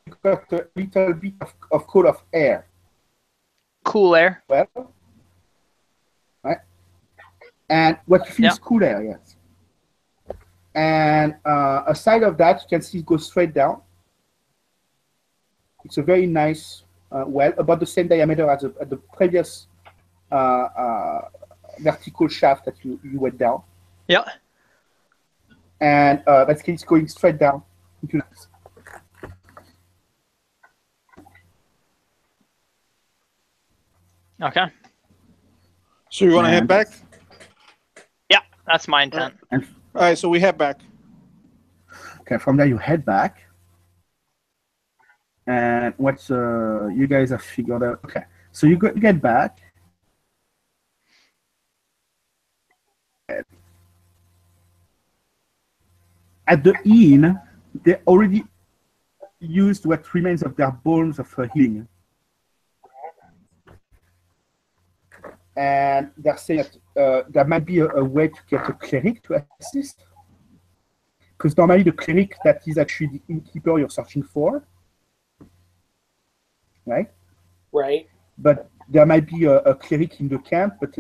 You got a little bit of cold of air. Cool air. Well, right? And what you feel is cool air, yes. And aside of that, you can see it goes straight down. It's a very nice well, about the same diameter as the previous vertical shaft that you went down. Yeah. And basically it's going straight down into this. Okay. So you want to head back? Yeah, that's my intent. All right, so we head back. Okay, from there you head back. And what's you guys have figured out? Okay, so you get back. At the inn, they already used what remains of their bones of healing. And they're saying that there might be a way to get a cleric to assist. Because normally the cleric, that is actually the innkeeper you're searching for. Right? Right. But there might be a cleric in the camp, but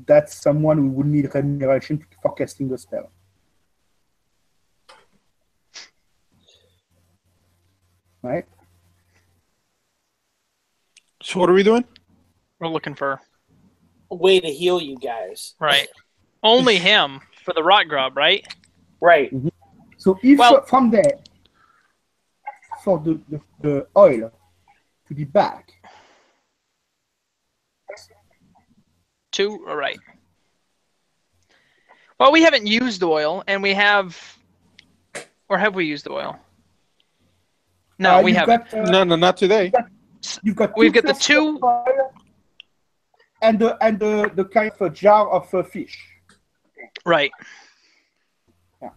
that's someone who would need remuneration for casting the spell. Right? So what are we doing? We're looking for A way to heal you guys. right. Only him for the rot grub, right? Right. So if from there, for the oil to be back. 2, all right. Well, we haven't used oil, and we have, or have we used oil? No, we haven't. No, not today. We've got the 2 and the kind of a jar of fish. Right. Yeah.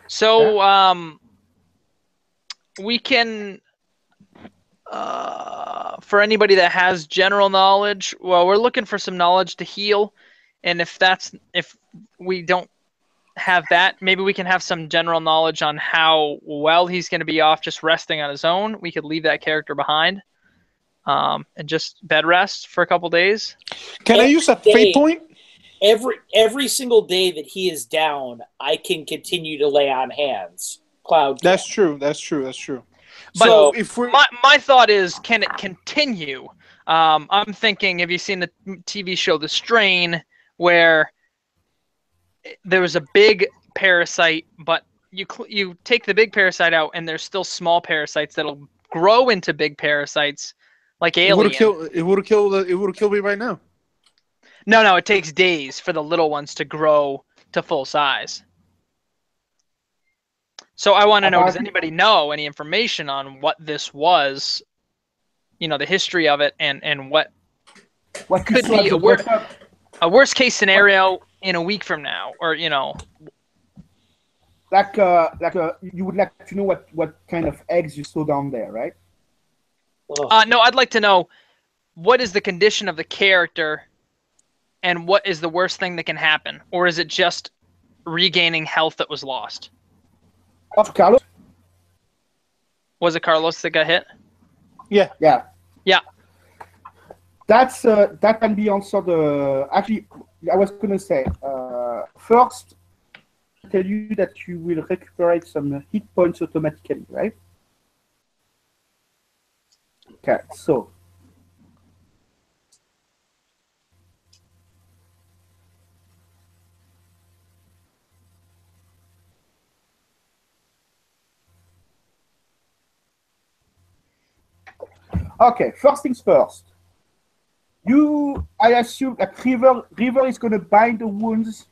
So we can for anybody that has general knowledge, well, we're looking for some knowledge to heal, and if we don't have that, maybe we can have some general knowledge on how well he's going to be off just resting on his own. We could leave that character behind, and just bed rest for a couple days. Can I use a fate point? Every single day that he is down, I can continue to lay on hands. Cloud. That's true. That's true. But so if we're my thought is, can it continue? I'm thinking, have you seen the TV show The Strain, where there was a big parasite, but you take the big parasite out, and there's still small parasites that'll grow into big parasites, like Alien. It would have killed me right now. No, it takes days for the little ones to grow to full size. So I want to know, does anybody know any information on what this was? You know, the history of it, and what could be a worst case scenario in a week from now, or you know. You would like to know what kind of eggs you saw down there, right? No, I'd like to know what is the condition of the character, and what is the worst thing that can happen, or is it just regaining health that was lost? Carlos? Was it Carlos that got hit? Yeah. That can be answered. Actually, I was going to say, first, I'll tell you that you will recuperate some hit points automatically, right? Okay, so. Okay, first things first. I assume that River is going to bind the wounds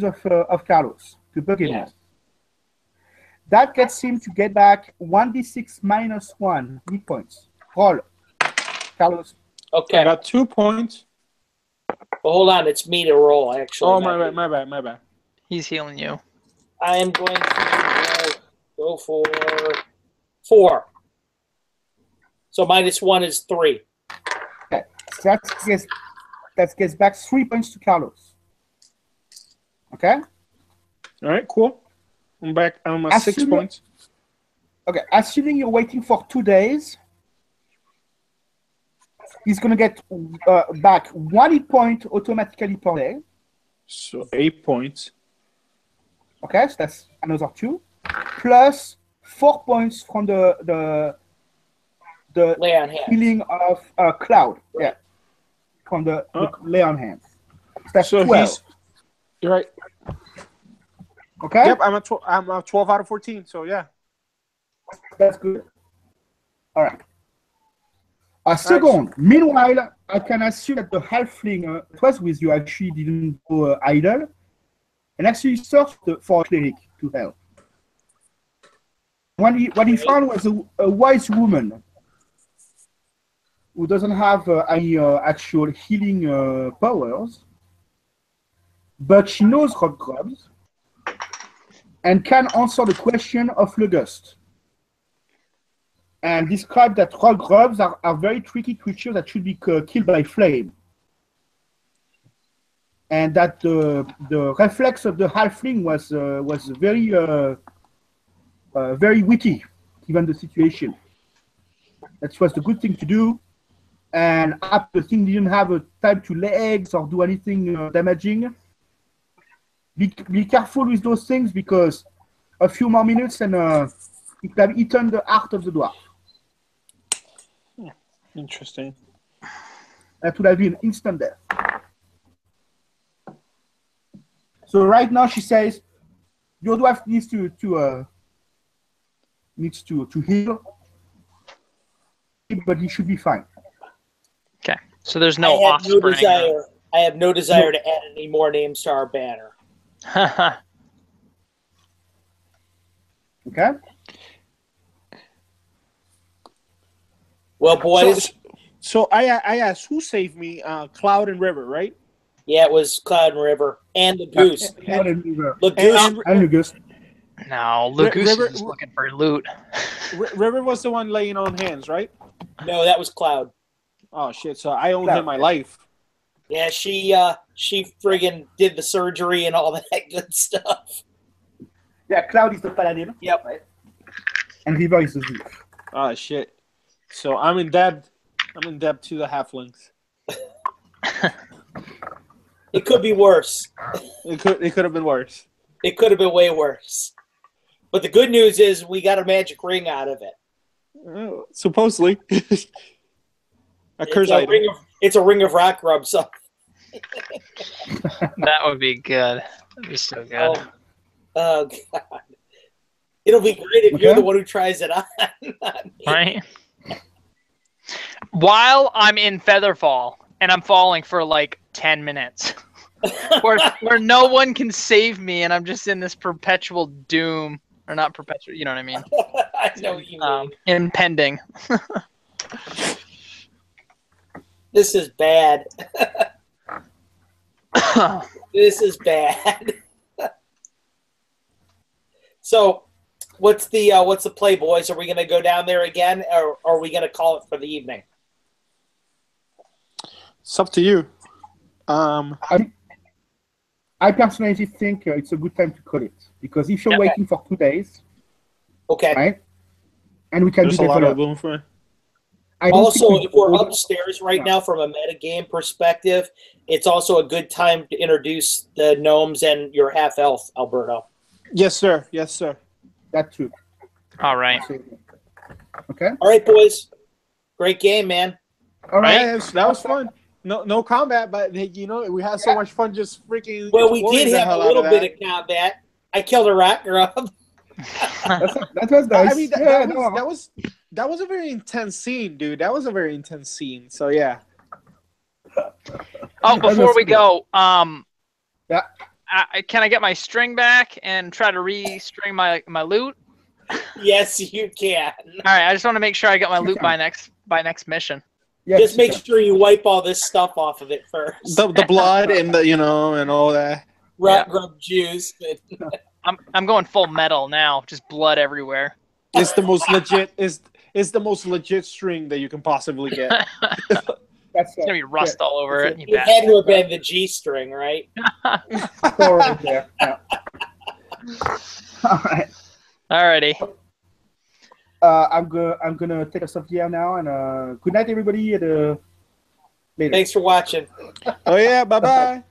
of Carlos to begin with. That gets him to get back 1d6 minus 1 hit points. Roll, Carlos. Okay. I got 2 points. Well, hold on, it's me to roll, actually. Oh, my bad. He's healing you. I am going to go for 4. So -1 is 3. Okay, so that gets back 3 points to Carlos. Okay? All right, cool. I'm back. I'm at 6 points. Okay, assuming you're waiting for 2 days, he's going to get back 1 hit point automatically per day. So 8 points. Okay, so that's another 2. Plus 4 points from the lay on hands. Healing of Cloud. Right. Yeah. From the lay on hands. So that's so 12. You're right. Okay? Yep, I'm at 12 out of 14, so yeah. That's good. All right. Second, meanwhile, I can assume that the halfling that was with you actually didn't go idle, and actually searched for a cleric to help. What he found was a wise woman who doesn't have any actual healing powers, but she knows rock grubs and can answer the question of Legust. And describe that rock grubs are very tricky creatures that should be killed by flame. And that the reflex of the halfling was very witty, given the situation. That was the good thing to do. And after the thing didn't have time to lay eggs or do anything damaging, be careful with those things, because a few more minutes and it could have eaten the heart of the dwarf. Interesting. That would have been instant death. So right now she says, your dwarf needs to heal, but he should be fine. Okay, so there's no offspring. I have no desire to add any more names to our banner. Okay. Well, boys. So I asked, who saved me? Cloud and River, right? Yeah, it was Cloud and River and the Goose. Cloud and River. The Goose. And the Goose. No, Lucas River- is looking for loot. River was the one laying on hands, right? No, that was Cloud. Oh shit! So I owe Cloud, him my life. Yeah, she friggin' did the surgery and all that good stuff. Yeah, Cloud is the paladin. Yep. Right? And River is the thief. Oh shit! So I'm in debt. I'm in debt to the halflings. It could be worse. It could have been worse. It could have been way worse. But the good news is we got a magic ring out of it. Supposedly. A curse item. It's a ring of rock rub. So That would be good. That'd be so good. oh God. It'll be great if you're the one who tries it on. Right? While I'm in Featherfall and I'm falling for like 10 minutes. where no one can save me and I'm just in this perpetual doom. Or not perpetual, you know what I mean? I know what you mean. Impending. This is bad. This is bad. So, what's the play, boys? Are we going to go down there again, or are we going to call it for the evening? It's up to you. I personally think it's a good time to call it because if you're waiting for 2 days, okay, right, and we can There's do a lot of develop. room for it. Also, if we're upstairs right now from a metagame perspective, it's also a good time to introduce the gnomes and your half-elf, Alberto. Yes, sir. Yes, sir. That too. All right. Okay. All right, boys. Great game, man. All right. Yeah, that was fun. No combat, but you know we had so much fun just freaking. Well, we did have a little bit of combat. I killed a rock grub. That was nice. I mean, that was a very intense scene, dude. That was a very intense scene. So yeah. Oh, before we go, yeah. Can I get my string back and try to re-string my loot? Yes, you can. All right, I just want to make sure I get my loot by next mission. Yes, just make sure you wipe all this stuff off of it first. The blood and the and all that. Rock grub juice. I'm going full metal now, just blood everywhere. It's the most legit. Is the most legit string that you can possibly get. That's It's gonna be rust all over it. It had to have been the G string, right? right there. Yeah. All right. Alrighty. I'm gonna take us off here now, and good night, everybody. Later. Thanks for watching. Oh yeah, bye bye.